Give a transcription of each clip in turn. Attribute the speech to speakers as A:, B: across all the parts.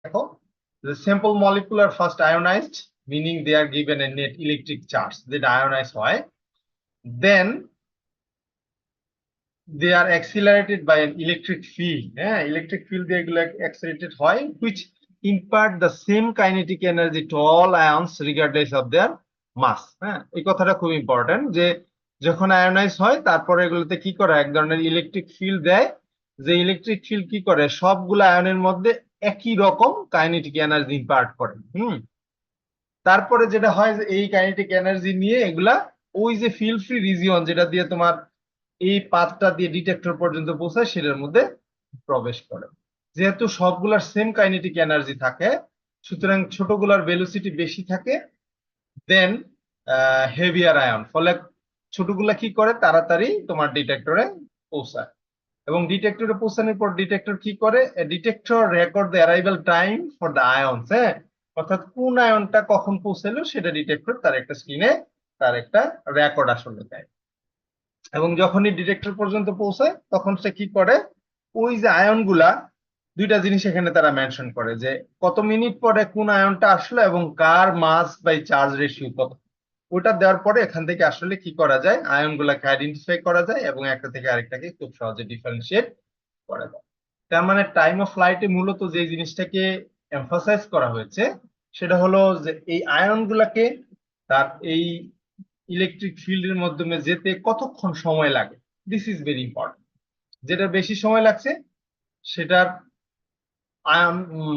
A: দেখো, the simple molecule are first ionized, meaning they are given a net electric charge, যেটা ionise হয়, then they are accelerated by an electric field. হ্যাঁ, electric field দিয়ে এগুলো accelerated হয়, which impart the same kinetic energy to all ions regardless of their mass. হ্যাঁ, এই কথাটা খুব ইম্পর্টেন্ট যে যখন আয়োনাইজ হয় তারপরে এগুলোতে কি করে এক ধরনের ইলেকট্রিক ফিল্ড দেয়, যে ইলেকট্রিক ফিল্ড কি করে সবগুলো আয়নের মধ্যে একই রকম কাইনেটিক এনার্জি ইম্পার্ট করে। তারপরে যেটা হয় যে এই কাইনেটিক এনার্জি নিয়ে এগুলা ওই যে ফিল্ড ফ্রি রিজিয়ন যেটা দিয়ে তোমার এই পাথটা দিয়ে ডিটেক্টর পর্যন্ত পৌঁছায় সেটার মধ্যে প্রবেশ করে। যেহেতু সবগুলার সেম কাইনেটিক এনার্জি থাকে, সুতরাং ছোটগুলার ভেলোসিটি বেশি থাকে দেন হেভিয়ার আয়ন, ফলে ছোটগুলা কি করে তাড়াতাড়ি তোমার ডিটেক্টরে পৌঁছায়। এবং ডিটেক্টরে পৌঁছানোর পর ডিটেক্টর কি করে, detector record the arrival time for the ions. হ্যাঁ, অর্থাৎ কোন আয়নটা কখন পৌঁছালো সেটা ডিটেক্টর তার একটা স্ক্রিনে তার একটা রেকর্ড আসলে দেয়। এবং যখনই ডিটেক্টর পর্যন্ত পৌঁছায় তখন সে কি করে, ওই যে আয়নগুলা দুইটা জিনিস এখানে তারা মেনশন করে যে কত মিনিট পরে কোন আয়নটা আসলো এবং কার মাস বাই চার্জ রেশিও কত, ওটা দেওয়ার পরে এখান থেকে আসলে কি করা যায় আয়নগুলাকে আইডেন্টিফাই করা যায় এবং একটা থেকে আরেকটাকে খুব সহজে ডিফারেন্সিয়েট করা যায়। তার মানে টাইম অফ ফ্লাইটে মূলত যে জিনিসটাকে এমফাসাইজ করা হয়েছে সেটা হলো যে এই আয়নগুলাকে তার এই ইলেকট্রিক ফিল্ডের মাধ্যমে যেতে কতক্ষণ সময় লাগে, দিস ইজ ভেরি ইম্পর্টেন্ট। যেটা বেশি সময় লাগছে সেটার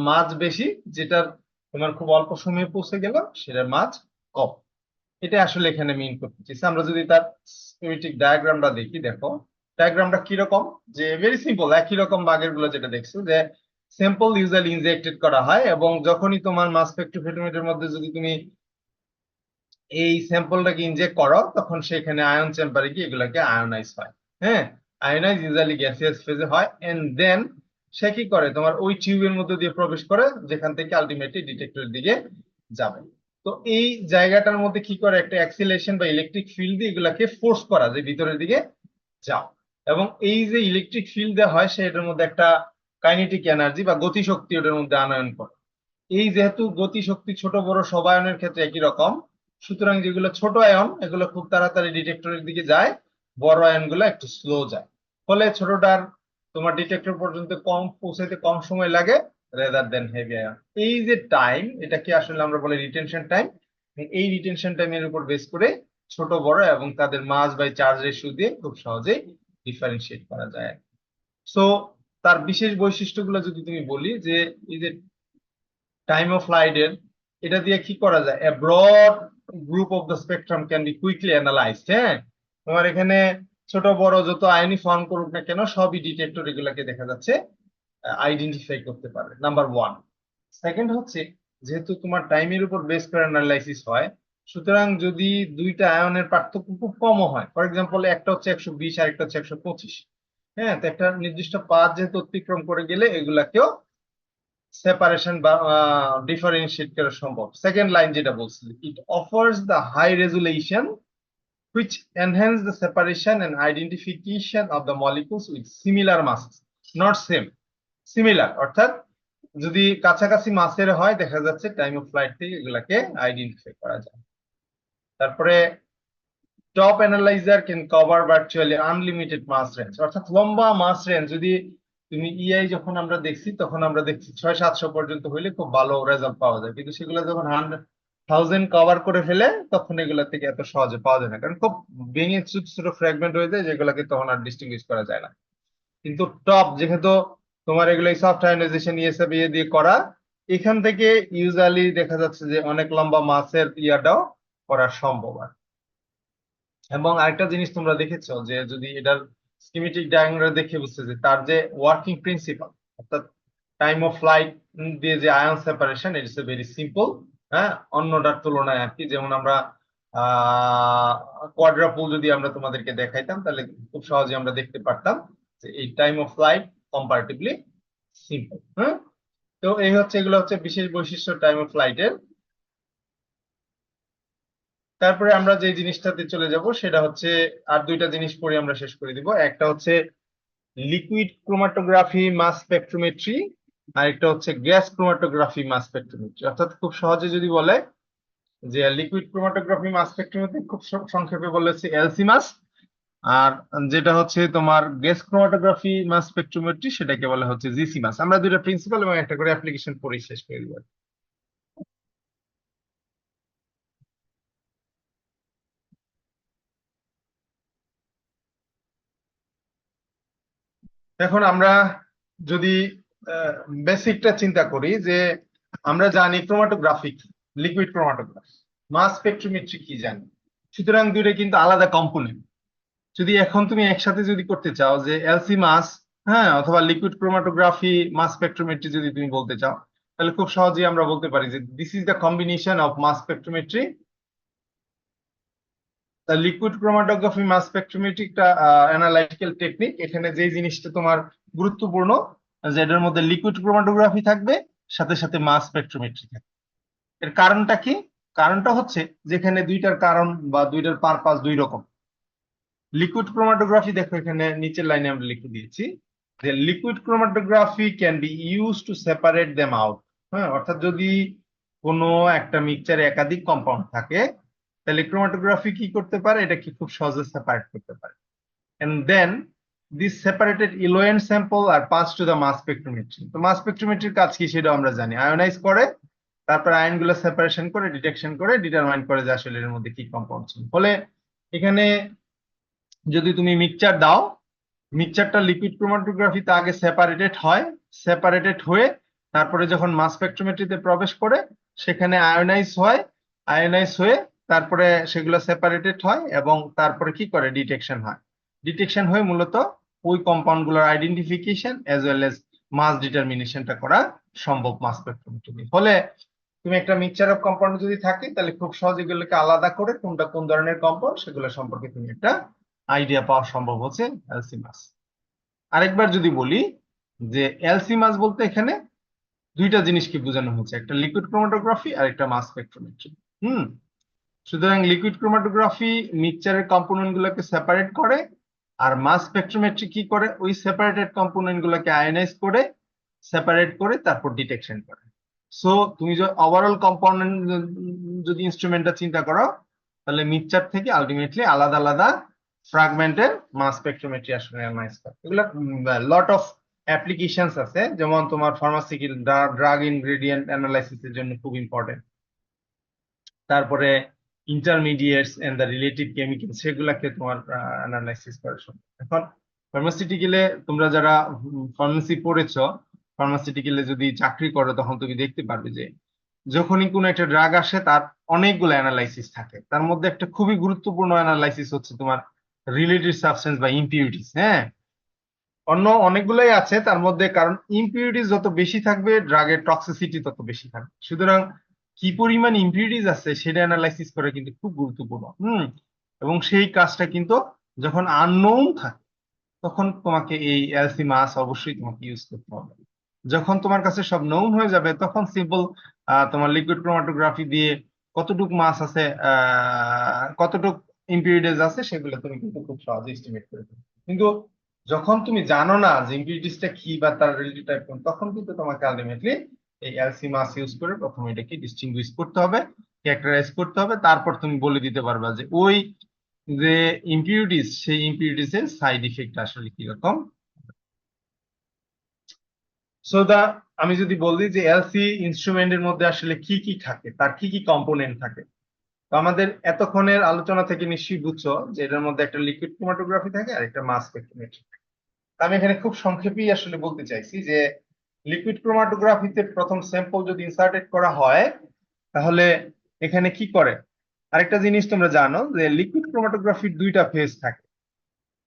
A: মাঝ বেশি, যেটার তোমার খুব অল্প সময়ে পৌঁছে গেল সেটার মাঝ কম। এটা আসলে এখানে মিন করতে চাইছে। আমরা যদি তার স্কিমেটিক ডায়াগ্রামটা দেখি, দেখো ডায়াগ্রামটা কিরকম, যে ভেরি সিম্পল, একই রকম বাগের গুলো যেটা দেখছো যে স্যাম্পল ইউজুয়ালি ইনজেক্টেড করা হয় এবং যখনই তোমার মাস স্পেকট্রোফটোমিটারের মধ্যে যদি তুমি এই স্যাম্পলটাকে ইনজেক্ট করো তখন সেখানে আয়ন চেম্বারে গিয়ে এগুলাকে আয়োনাইজ হয়। হ্যাঁ, আয়োনাইজ ইউজুয়ালি গ্যাসিয়াস ফেজে হয় এন্ড দেন সে কি করে তোমার ওই টিউবের মধ্যে দিয়ে প্রবেশ করে যেখান থেকে আলটিমেটলি ডিটেক্টরের দিকে যাবে। তো এই জায়গাটার মধ্যে কি করে একটা অ্যাক্সিলারেশন বা ইলেকট্রিক ফিল্ড দিয়ে এগুলাকে ফোর্স করা যে ভিতরের দিকে যাও, এবং এই যে ইলেকট্রিক ফিল্ড দেওয়া হয় সেটার মধ্যে একটা কাইনেটিক এনার্জি বা গতিশক্তি ওটার মধ্যে আনয়ন করে। এই যেহেতু গতিশক্তি ছোট বড় সব আয়নের ক্ষেত্রে একই রকম, সুতরাং যেগুলো ছোট আয়ন এগুলো খুব তাড়াতাড়ি ডিটেক্টরের দিকে যায়, বড় আয়নগুলো একটু স্লো যায়, ফলে ছোটটার তোমার ডিটেক্টর পর্যন্ত কম পৌঁছাতে কম সময় লাগে রেদার দেন হেভি আয়ন। এই যে টাইম, এটাকে আসলে আমরা বলি রিটেনশন টাইম। এই রিটেনশন টাইমের উপর বেস করে ছোট বড় এবং তাদের মাস বাই চার্জ রেশিও দিয়ে খুব সহজেই ডিফারেন্সিয়েট করা যায়। সো তার বিশেষ বৈশিষ্ট্যগুলো যদি তুমি বলি যে এই যে টাইম অফ ফ্লাইট এর এটা দিয়ে কি করা যায়, a broad group of the spectrum can be quickly analysed. হ্যাঁ, তোমার এখানে ছোট বড় যত আয়নি ফর্ম করুক না কেন সবই ডিটেক্টর এগুলাকে দেখা যাচ্ছে আইডেন্টিফাই করতে পারে, নাম্বার ওয়ান। সেকেন্ড হচ্ছে যেহেতু তোমার টাইমের উপর বেস করে অ্যানালাইসিস হয়, সুতরাং যদি দুইটা আয়নের পার্থক্য খুব কম হয়, ফর এক্সাম্পল একটা হচ্ছে 120 আর একটা হচ্ছে 125, হ্যাঁ, তো একটা নির্দিষ্ট পাথ যেহেতু অতিক্রম করে গেলে এগুলাকেও সেপারেশন বা ডিফারেন্সিয়েট করা সম্ভব। সেকেন্ড লাইন যেটা বলছি, it offers the high resolution which enhance the separation and identification of the molecules with similar masses, not same, similar, অর্থাৎ যদি কাছাকাছি মাসের হয় দেখা যাচ্ছে টাইম অফ ফ্লাইট থেকে এগুলাকে আইডেন্টিফাই করা যায়। তারপরে top analyser can cover virtually unlimited mass range, অর্থাৎ লম্বা মাস রেঞ্জ। যদি তুমি ইআই যখন আমরা দেখছি তখন আমরা দেখছি 600-700 পর্যন্ত হইলে খুব ভালো রেজাল্ট পাওয়া যায়, কিন্তু সেগুলো যখন 100,000 কভার করে ফেলে তখন এগুলা থেকে এত সহজে পাওয়া যায় না, কারণ খুব ভেঙে ছোট ছোট ফ্র্যাগমেন্ট হয়ে যায় যেগুলোকে তখন আর ডিস্টিংগুইশ করা যায় না। কিন্তু টপ যেহেতু তোমার এগুলো সফট আয়নাইজেশন ইএসএফ দিয়ে করা, এখান থেকে ইউজুয়ালি দেখা যাচ্ছে যে অনেক লম্বা মাসের ইয়াটাও করা সম্ভব। এবং আরেকটা জিনিস তোমরা দেখেছো যে যদি এটার স্কিমেটিক ডায়াগ্রাম দেখে বুঝতে যে তার যে ওয়ার্কিং প্রিন্সিপাল, অর্থাৎ টাইম অফ ফ্লাইট দিয়ে যে ion separation, it's a very simple. হ্যাঁ, অন্যটার তুলনায় আর কি, যেমন আমরা কোয়াড্রাপুল যদি আমরা তোমাদেরকে দেখাইতাম তাহলে খুব সহজে আমরা দেখতে পারতাম যে এই time of flight comparatively simple. হ্যাঁ, তো এই হচ্ছে এগুলো হচ্ছে বিশেষ বৈশিষ্ট্য টাইম অফ ফ্লাইটের। তারপরে আমরা যে জিনিসটাতে চলে যাব সেটা হচ্ছে আর দুইটা জিনিস পরে আমরা শেষ করে দিব। একটা হচ্ছে লিকুইড ক্রোমাটোগ্রাফি মাস স্পেকট্রোমেট্রি, আরেকটা হচ্ছে গ্যাস ক্রোমাটোগ্রাফি মাস স্পেকট্রোমেট্রি। অর্থাৎ খুব সহজে যদি বলে যে লিকুইড ক্রোমাটোগ্রাফি মাস স্পেকট্রোমেট্রি, খুব সংক্ষেপে বলেছে এলসিমাস। আর যেটা হচ্ছে তোমার গ্যাস ক্রোমাটোগ্রাফি মাস স্পেকট্রোমেট্রি, সেটাকে বলা হচ্ছে জিসিমাস। আমরা দুইটা প্রিন্সিপাল এবং একটা করে অ্যাপ্লিকেশন পড়ে শেষ করে দিব। এখন আমরা যদি বেসিকটা চিন্তা করি, যে আমরা জানি ক্রোমাটোগ্রাফি কি, লিকুইড ক্রোমাটোগ্রাফি, মাস স্পেকট্রোমেট্রি কি জানি। সুতরাং দুইটা কিন্তু আলাদা কম্পোনেন্ট। যদি এখন তুমি একসাথে যদি করতে চাও যে এলসি মাস, হ্যাঁ, অথবা লিকুইড ক্রোমাটোগ্রাফি মাস স্পেকট্রোমেট্রি যদি তুমি বলতে চাও, তাহলে খুব সহজেই আমরা বলতে পারি যে this is the combination of mass spectrometry. তা লিকুইড ক্রোমাটোগ্রাফি মাস স্পেকট্রোমেট্রি একটা অ্যানালাইটিক্যাল টেকনিক। এখানে যে জিনিসটা তোমার গুরুত্বপূর্ণ, যে এটার মধ্যে লিকুইড ক্রোমাটোগ্রাফি থাকবে, সাথে সাথে মাস স্পেকট্রোমেট্রি থাকবে। এর কারণটা কি? কারণটা হচ্ছে যেখানে দুইটার কারণ বা দুইটার পারপাস দুই রকম। লিকুইড ক্রোমাটোগ্রাফি, দেখো এখানে নিচের লাইনে আমরা লিখে দিয়েছি যে liquid chromatography can be use to separate them out. হ্যাঁ, অর্থাৎ যদি কোনো একটা মিক্সচারে একাধিক কম্পাউন্ড থাকে, তাহলে ক্রোমাটোগ্রাফি কি করতে পারে, এটা কি খুব সহজে সেপারেট করতে পারে। And then this separated eluent sample are pass to the mass spectrometry. তো মাস স্পেকট্রোমেট্রির কাজ কি সেটা আমরা জানি, আয়োনাইজ করে, তারপর আয়নগুলো সেপারেশন করে, ডিটেকশন করে, ডিটারমাইন করে যে আসলে এর মধ্যে কি কম্পাউন্ড ছিল। ফলে এখানে যদি তুমি মিক্সচার দাও, মিক্সচারটা লিকুইড ক্রোমাটোগ্রাফিতে আগে সেপারেটেড হয়, সেপারেটেড হয়ে তারপরে যখন মাস স্পেকট্রোমেট্রিতে প্রবেশ করে, সেখানে আয়োনাইজ হয়, আয়োনাইজ হয়ে তারপরে সেগুলো সেপারেটেড হয় এবং তারপরে কি করে, ডিটেকশন হয়। ডিটেকশন হয়ে মূলত ওই কম্পাউন্ড গুলোর আইডেন্টিফিকেশন এজ ওয়েল এজ মাস ডিটারমিনেশনটা করা সম্ভব মাস স্পেকট্রোমেট্রি। ফলে তুমি একটা মিক্সচার অফ কম্পাউন্ড যদি থাকে, তাহলে খুব সহজে এগুলোকে আলাদা করে কোনটা কোন ধরনের কম্পাউন্ড সেগুলো সম্পর্কে তুমি একটা আইডিয়া পাওয়া সম্ভব হচ্ছে এলসিমাস। আরেকবার যদি বলি যে এলসিমাস বলতে এখানে দুইটা জিনিসকে বোঝানো হচ্ছে, একটা লিকুইড ক্রোমাটোগ্রাফি আর একটা মাস স্পেকট্রোমেট্রি। হুম, সুতরাং লিকুইড ক্রোমাটোগ্রাফি মিক্সচারের কম্পোনেন্ট গুলোকে সেপারেট করে, আর মাস স্পেকট্রোমেট্রি কি করে, ওই সেপারেটেড কম্পোনেন্ট গুলোকে আয়নাইজ করে, সেপারেট করে তারপর ডিটেকশন করে। সো তুমি যদি ওভারঅল কম্পোনেন্ট যদি ইনস্ট্রুমেন্টটা চিন্তা করো, তাহলে মিক্সচার থেকে আলটিমেটলি আলাদা আলাদা ফ্রাগমেন্টের মাস স্পেকট্রোমেট্রি আসলে অ্যানালাইজ করে। এগুলো লট অফ অ্যাপ্লিকেশনস আছে, যেমন তোমার ফার্মাসিউটিক্যাল ড্রাগ ইনগ্রেডিয়েন্ট অ্যানালাইসিসের জন্য খুব ইম্পর্টেন্ট। তারপরে intermediates and the relative chemical, সেগুলাকে তোমার অ্যানালাইসিস করা সম্ভব। এখন ফার্মাসিউটিক্যালে তোমরা যারা ফার্মেসি পড়েছো, ফার্মাসিউটিক্যালে যদি চাকরি করো, তখন তুমি দেখতে পারবে যে যখনই কোনো একটা ড্রাগ আসে, তার অনেকগুলো অ্যানালাইসিস থাকে। তার মধ্যে একটা খুবই গুরুত্বপূর্ণ অ্যানালাইসিস হচ্ছে তোমার রিলেটিভ সাবস্টেন্স বা ইম্পিউরিটিস। হ্যাঁ, অন্য অনেকগুলোই আছে তার মধ্যে, কারণ ইম্পিউরিটিস যত বেশি থাকবে, ড্রাগের টক্সিসিটি তত বেশি থাকবে। সুতরাং কি পরিমাণ ইম্পিউরিটিস আছে সেটা অ্যানালাইসিস করা কিন্তু খুব গুরুত্বপূর্ণ। এবং সেই কাজটা কিন্তু যখন আননোন থাকে, তখন তোমাকে এই এলসি মাস অবশ্যই তোমাকে ইউজ করতে হবে। যখন তোমার কাছে সব নোন হয়ে যাবে, তখন সিম্পল তোমার লিকুইড ক্রোমাটোগ্রাফি দিয়ে কতটুক মাস আছে, কতটুক ইম্পিউরিটিস আছে, সেগুলো তুমি কিন্তু খুব সহজে এস্টিমেট করে দেবে। কিন্তু যখন তুমি জানো না যে ইম্পিউরিটিসটা কি বা তার রিলেটিভ টাইপ কোন, তখন কিন্তু তোমাকে আলটিমেটলি এই এলসি মাস ইউজ করে প্রথমে এটাকে ডিস্টিংগুইশ করতে হবে, ক্যারেক্টারাইজ করতে হবে, তারপর তুমি বলে দিতে পারবা যে ওই যে ইম্পিউরিটিস, সেই ইম্পিউরিটিস এর সাইড ইফেক্ট আসলে কিরকম। সো দা আমি যদি বলি যে এলসি ইনস্ট্রুমেন্টের মধ্যে আসলে কি কি থাকে, তার কি কি কম্পোনেন্ট থাকে, তো আমাদের এতক্ষণের আলোচনা থেকে নিশ্চয়ই বুঝছো যে এটার মধ্যে একটা লিকুইড ক্রোমাটোগ্রাফি থাকে আর একটা মাস স্পেকট্রোমেট্রি। আমি এখানে খুব সংক্ষেপেই আসলে বলতে চাইছি যে লিকুইড ক্রোমাটোগ্রাফিতে প্রথম স্যাম্পল যদি ইনসার্টেড করা হয়, তাহলে এখানে কি করে, আরেকটা জিনিস তোমরা জানো যে লিকুইড ক্রোমাটোগ্রাফির দুইটা ফেজ থাকে,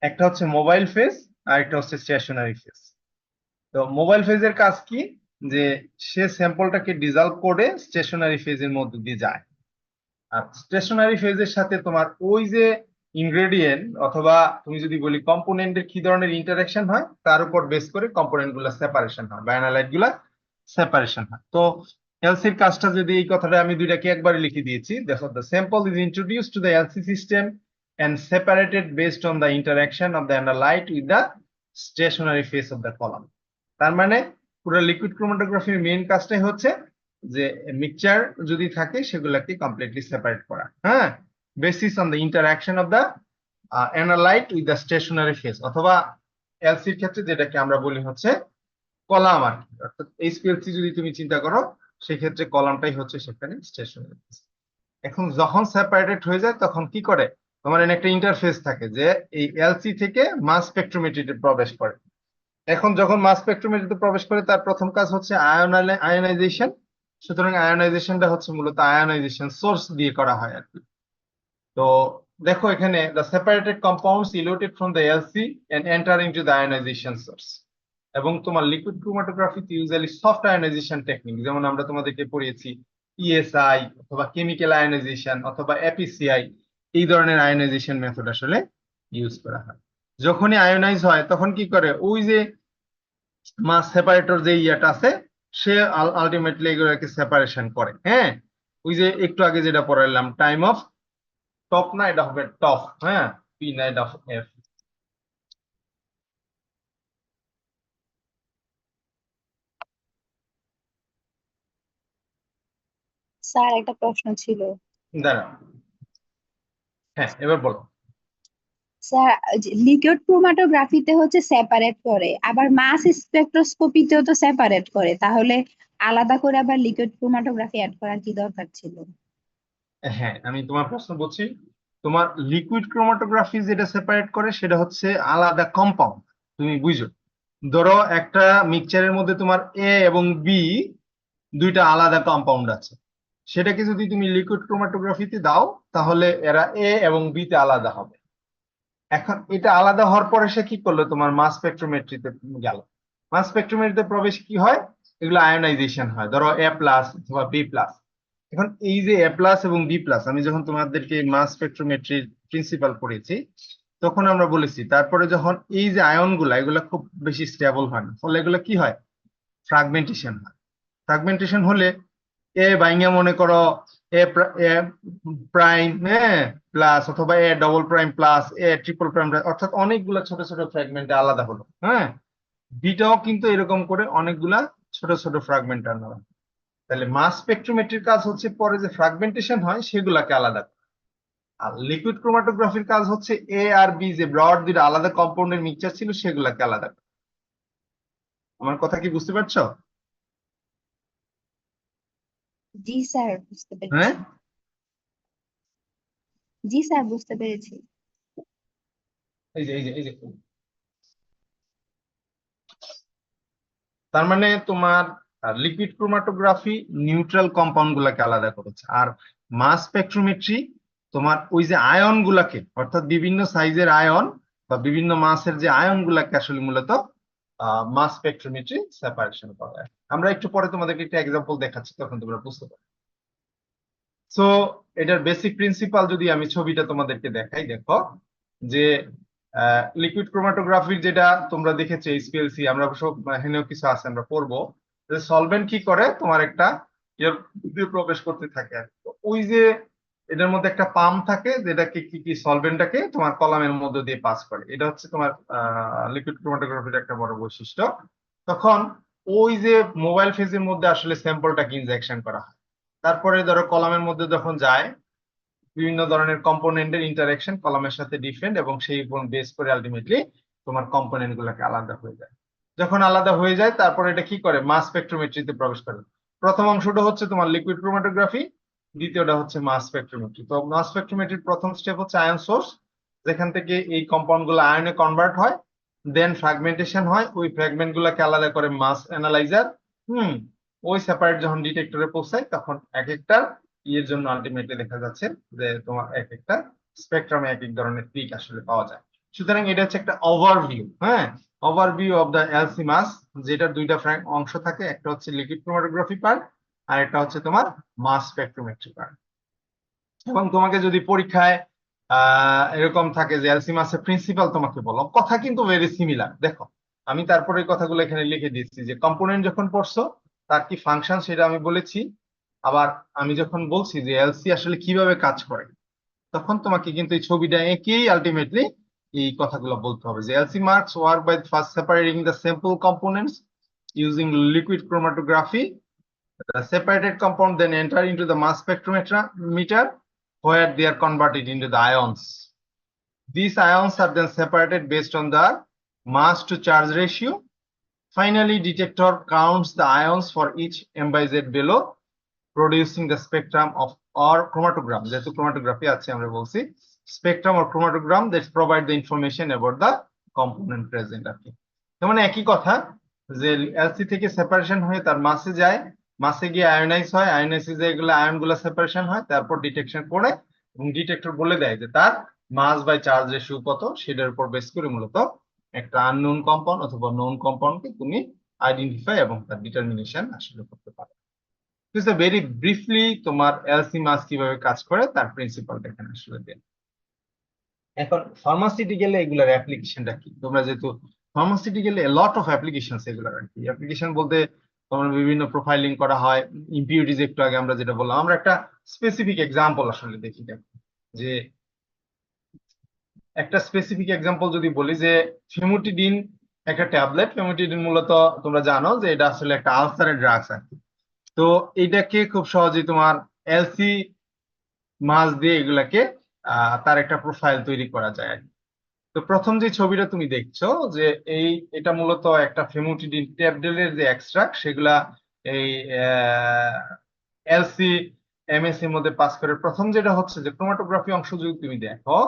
A: একটা হচ্ছে মোবাইল ফেজ আর একটা হচ্ছে স্টেশনারি ফেজ। তো মোবাইল ফেজের কাজ কি, যে সে স্যাম্পলটাকে ডিজলভ করে স্টেশনারি ফেজের মধ্যে দিয়ে যায়। আর স্টেশনারি ফেজের সাথে তোমার ওই যে ইনগ্রেডিয়েন্ট অথবা তুমি যদি বলি কম্পোনেন্টের কি ধরনের ইন্টারাকশন হয়, তার উপর বেস করে কম্পোনেন্ট গুলা সেপারেশন হয় বা অ্যানালাইট গুলা সেপারেশন হয়। তো এলসির কাজটা যদি, এই কথাটা আমি দুইটাকে একবারে লিখে দিয়েছি, দেখো the sample is introduced to the LC system and separated based on the interaction of the analyte with the stationary phase of the column। তার মানে পুরো লিকুইড ক্রোমাটোগ্রাফির মেইন কাজটাই হচ্ছে যে মিক্সচার যদি থাকে সেগুলোকে কমপ্লিটলি সেপারেট করা, হ্যাঁ, basis on the interaction of the analyte with the stationary phase, অথবা এলসির ক্ষেত্রে যেটাকে আমরা বলি হচ্ছে কলাম আর কি। অর্থাৎ এইচপিএলসি যদি তুমি চিন্তা করো সেক্ষেত্রে কলামটাই হচ্ছে সেখানে স্টেশনারি ফেজ। এখন যখন সেপারেটেড হয়ে যায় তখন কি করে, তোমার এখানে একটা ইন্টারফেস থাকে যে এই এলসি থেকে মাস স্পেকট্রোমেট্রিতে প্রবেশ করে। এখন যখন মাস স্পেকট্রোমেট্রিতে প্রবেশ করে তার প্রথম কাজ হচ্ছে আয়োনাইজেশন। সুতরাং আয়োনাইজেশনটা হচ্ছে মূলত আয়োনাইজেশন সোর্স দিয়ে করা হয় আর কি। তো দেখো এখানে the separated compounds eluted from the LC and enter into the ionization source। এবং তোমার লিকুইড ক্রোমাটোগ্রাফিতে ইউজুয়ালি সফট আয়োনাইজেশন টেকনিক, যেমন আমরা তোমাদেরকে পড়িয়েছি ইএসআই অথবা কেমিক্যাল আয়োনাইজেশন অথবা এপিসিআই, এই ধরনের আয়োনাইজেশন মেথড আসলে ইউজ করা হয়। যখনই আয়োনাইজ হয় তখন কি করে, ওই যে মাস সেপারেটর যে ইয়াটা আছে সে আলটিমেটলি এগুলোকে সেপারেশন করে, হ্যাঁ। ওই যে একটু আগে যেটা পড়াইলাম টাইম অফ টপ, না এটা হবে টপ, হ্যাঁ, পি না এটা এফ।
B: স্যার একটা প্রশ্ন ছিল।
A: দাঁড়া, হ্যাঁ এবার বলো।
B: স্যার, লিকুইড ক্রোমাটোগ্রাফিতে হচ্ছে সেপারেট করে, আবার মাস স্পেকট্রোস্কোপিতেও তো সেপারেট করে, তাহলে আলাদা করে আবার লিকুইড ক্রোমাটোগ্রাফি অ্যাড করার কি দরকার ছিল?
A: হ্যাঁ আমি তোমার প্রশ্ন বলছি। তোমার লিকুইড ক্রোমাটোগ্রাফি যেটা সেপারেট করে সেটা হচ্ছে আলাদা কম্পাউন্ড। তুমি বুঝো, ধরো একটা মিক্সচারের মধ্যে তোমার এ এবং বি দুইটা আলাদা কম্পাউন্ড আছে, সেটাকে যদি তুমি লিকুইড ক্রোমাটোগ্রাফিতে দাও তাহলে এরা এ এবং বি তে আলাদা হবে। এখন এটা আলাদা হওয়ার পরে সে কি করলো, তোমার মাস স্পেকট্রোমেট্রিতে গেল। মাস স্পেকট্রোমেট্রিতে প্রবেশ কি হয়, এগুলো আয়োনাইজেশন হয়, ধরো এ প্লাস অথবা বি প্লাস। এখন এই যে এ প্লাস এবং বি প্লাস, আমি যখন তোমাদেরকে মাস স্পেকট্রোমেট্রির প্রিন্সিপাল পড়েছি তখন আমরা বলেছি তারপরে যখন এই যে আয়ন গুলা এগুলো খুব বেশি স্টেবল হয় না, ফলে এগুলো কি হয়, ফ্রাগমেন্টেশন হয়। ফ্রাগমেন্টেশন হলে এ বাইঙ্গা মনে করো এ প্রাইম, হ্যাঁ, প্লাস অথবা এ ডবল প্রাইম প্লাস এ ট্রিপল প্রাইম, অর্থাৎ অনেকগুলা ছোট ছোট ফ্র্যাগমেন্টে আলাদা হলো, হ্যাঁ। বিটাও কিন্তু এরকম করে অনেকগুলা ছোট ছোট ফ্র্যাগমেন্ট আলাদা। তাহলে মাস স্পেকট্রোমেট্রির কাজ হচ্ছে পরে যে ফ্র্যাগমেন্টেশন হয় সেগুলাকে আলাদা করা। আর লিকুইড ক্রোমাটোগ্রাফির কাজ হচ্ছে এ আর বি যে ব্রড দুইটা আলাদা কম্পাউন্ডের মিক্সচার ছিল সেগুলাকে আলাদা করা। আমার কথা কি বুঝতে পারছো?
B: জি স্যার, বুঝতে
A: হ্যাঁ,
B: পেরেছি। জি স্যার, বুঝতে পেরেছি।
A: এই যে তার মানে তোমার লিকুইড ক্রোমাটোগ্রাফি নিউট্রাল কম্পাউন্ড গুলাকে আলাদা করেছে, আর মাস স্পেকট্রোমেট্রি তোমার ওই যে আয়ন গুলাকে, অর্থাৎ বিভিন্ন সাইজের আয়ন বা বিভিন্ন মাসের যে আয়ন গুলাকে আসলে মূলত মাস স্পেকট্রোমেট্রি সেপারেশন করা হয়। আমরা একটু পরে তোমাদেরকে একটা এক্সাম্পল দেখাচ্ছি তখন তোমরা বুঝতে পারবে। সো এটার বেসিক প্রিন্সিপাল যদি আমি ছবিটা তোমাদেরকে দেখাই, দেখো যে লিকুইড ক্রোমাটোগ্রাফির যেটা তোমরা দেখেছো এইচপিএলসি, আমরা সব এখানেও কিছু আছে আমরা পড়বো, যে সলভেন্ট কি করে তোমার একটা এর দিয়ে প্রবেশ করতে থাকে আর কি। তো ওই যে এটার মধ্যে একটা পাম্প থাকে যেটাকে কি সলভেন্টটাকে তোমার কলামের মধ্যে দিয়ে পাস করে, এটা হচ্ছে তোমার লিকুইড ক্রোমাটোগ্রাফির একটা বড় বৈশিষ্ট্য। তখন ওই যে মোবাইল ফেজের মধ্যে আসলে স্যাম্পলটাকে ইনজেকশন করা হয়, তারপরে ধরো কলামের মধ্যে যখন যায় বিভিন্ন ধরনের কম্পোনেন্টের ইন্টারঅ্যাকশন কলামের সাথে ডিফারেন্ট, এবং সেই উপর বেস করে আলটিমেটলি তোমার কম্পোনেন্ট গুলোকে আলাদা হয়ে যায়। যখন আলাদা হয়ে যায় তারপরে এটা কি করে, মাস স্পেকট্রোমেট্রিতে প্রবেশ করে। প্রথম অংশটা হচ্ছে তোমার লিকুইড ক্রোমাটোগ্রাফি, দ্বিতীয়টা হচ্ছে মাস স্পেকট্রোমেট্রি। তো মাস স্পেকট্রোমেট্রির প্রথম স্টেপ হচ্ছে আয়ন সোর্স, যেখান থেকে এই কম্পাউন্ড গুলো আয়নে কনভার্ট হয়, দেন ফ্র্যাগমেন্টেশন হয়, ওই ফ্র্যাগমেন্ট গুলাকে আলাদা করে মাস অ্যানালাইজার, ওই সেপারেট যখন ডিটেক্টরে পৌঁছায় তখন এক একটা ইয়ের জন্য আলটিমেটলি দেখা যাচ্ছে যে তোমার এক একটা স্পেকট্রামে এক এক ধরনের পিক আসলে পাওয়া যায়। সুতরাং এটা হচ্ছে একটা ওভারভিউ, হ্যাঁ, ওভারভিউ অফ দ্য এলসি মাস, যেটার দুইটা অংশ থাকে, একটা হচ্ছে লিকুইড ক্রোমাটোগ্রাফি পার্ট আর একটা হচ্ছে তোমার মাস স্পেকট্রোমেট্রি পার্ট। এবং তোমাকে যদি পরীক্ষায় এরকম থাকে যে এলসি মাসের প্রিন্সিপাল তোমাকে বলো, কথা কিন্তু ভেরি সিমিলার। দেখো আমি তারপরে এই কথাগুলো এখানে লিখে দিচ্ছি যে কম্পোনেন্ট যখন পড়ছো তার কি ফাংশন সেটা আমি বলেছি, আবার আমি যখন বলছি যে এলসি আসলে কিভাবে কাজ করে তখন তোমাকে কিন্তু এই ছবিটা এঁকেই আলটিমেটলি এই কথাগুলো বলতে হবে যে LC marks work by first separating the simple components using liquid chromatography. The separated compound then enter into the mass spectrometer where they are converted into the ions. These ions are then separated based on the mass to charge ratio. Finally, detector counts the ions for each m by z below, producing the spectrum of or chromatogram. যেহেতু chromatography আছে আমরা বলছি spectrum or chromatogram that provide the information about the component present আর কি। তার মানে একই কথা যে এলসি থেকে সেপারেশন হয়ে তার মাসে যায়, মাসে গিয়ে আয়োনাইজ হয়, আয়োনাইসিসে এগুলো আয়নগুলো সেপারেশন হয়, তারপর ডিটেকশন করে এবং ডিটেক্টর বলে দেয় যে তার মাস বাই চার্জ রেশিও কত, সেটার উপর বেস করে মূলত একটা আননোন কম্পাউন্ড অথবা নোন কম্পাউন্ডকে তুমি আইডেন্টিফাই এবং তার ডিটারমিনেশন আসলে করতে পারো। দিস ভেরি ব্রিফলি তোমার এলসি মাস কিভাবে কাজ করে তার প্রিন্সিপালটা এখানে আসলে দেন। এখন ফার্মাসিউটিক্যালে এগুলার অ্যাপ্লিকেশনটা কি? তোমরা যেহেতু ফার্মাসিউটিক্যালে লট অফ অ্যাপ্লিকেশনস এগুলার আর কি। অ্যাপ্লিকেশন বলতে তোমার বিভিন্ন প্রোফাইলিং করা হয়, ইম্পিউরিটিজ একটু আগে আমরা যেটা বললাম, আমরা একটা স্পেসিফিক এক্সাম্পল আসলে দেখি। দেখো যে একটা স্পেসিফিক এক্সাম্পল যদি বলি যে ফেমোটিডিন একটা ট্যাবলেট, ফেমোটিডিন মূলত তোমরা জানো যে এটা আসলে একটা আলসারের ড্রাগস আর কি। তো এটাকে খুব সহজেই তোমার এলসি মাস দিয়ে এগুলাকে তার একটা প্রোফাইল তৈরি করা যায় আর কি। তো প্রথম যে ছবিটা তুমি দেখছো যে এটা মূলত একটা ফেমোটিডিন ট্যাবলেটের যে এক্সট্রাক্ট সেগুলা এই এলসি এমএসসি এর মধ্যে পাস করে। প্রথম যেটা হচ্ছে যে ক্রোমাটোগ্রাফি অংশ যদি তুমি দেখো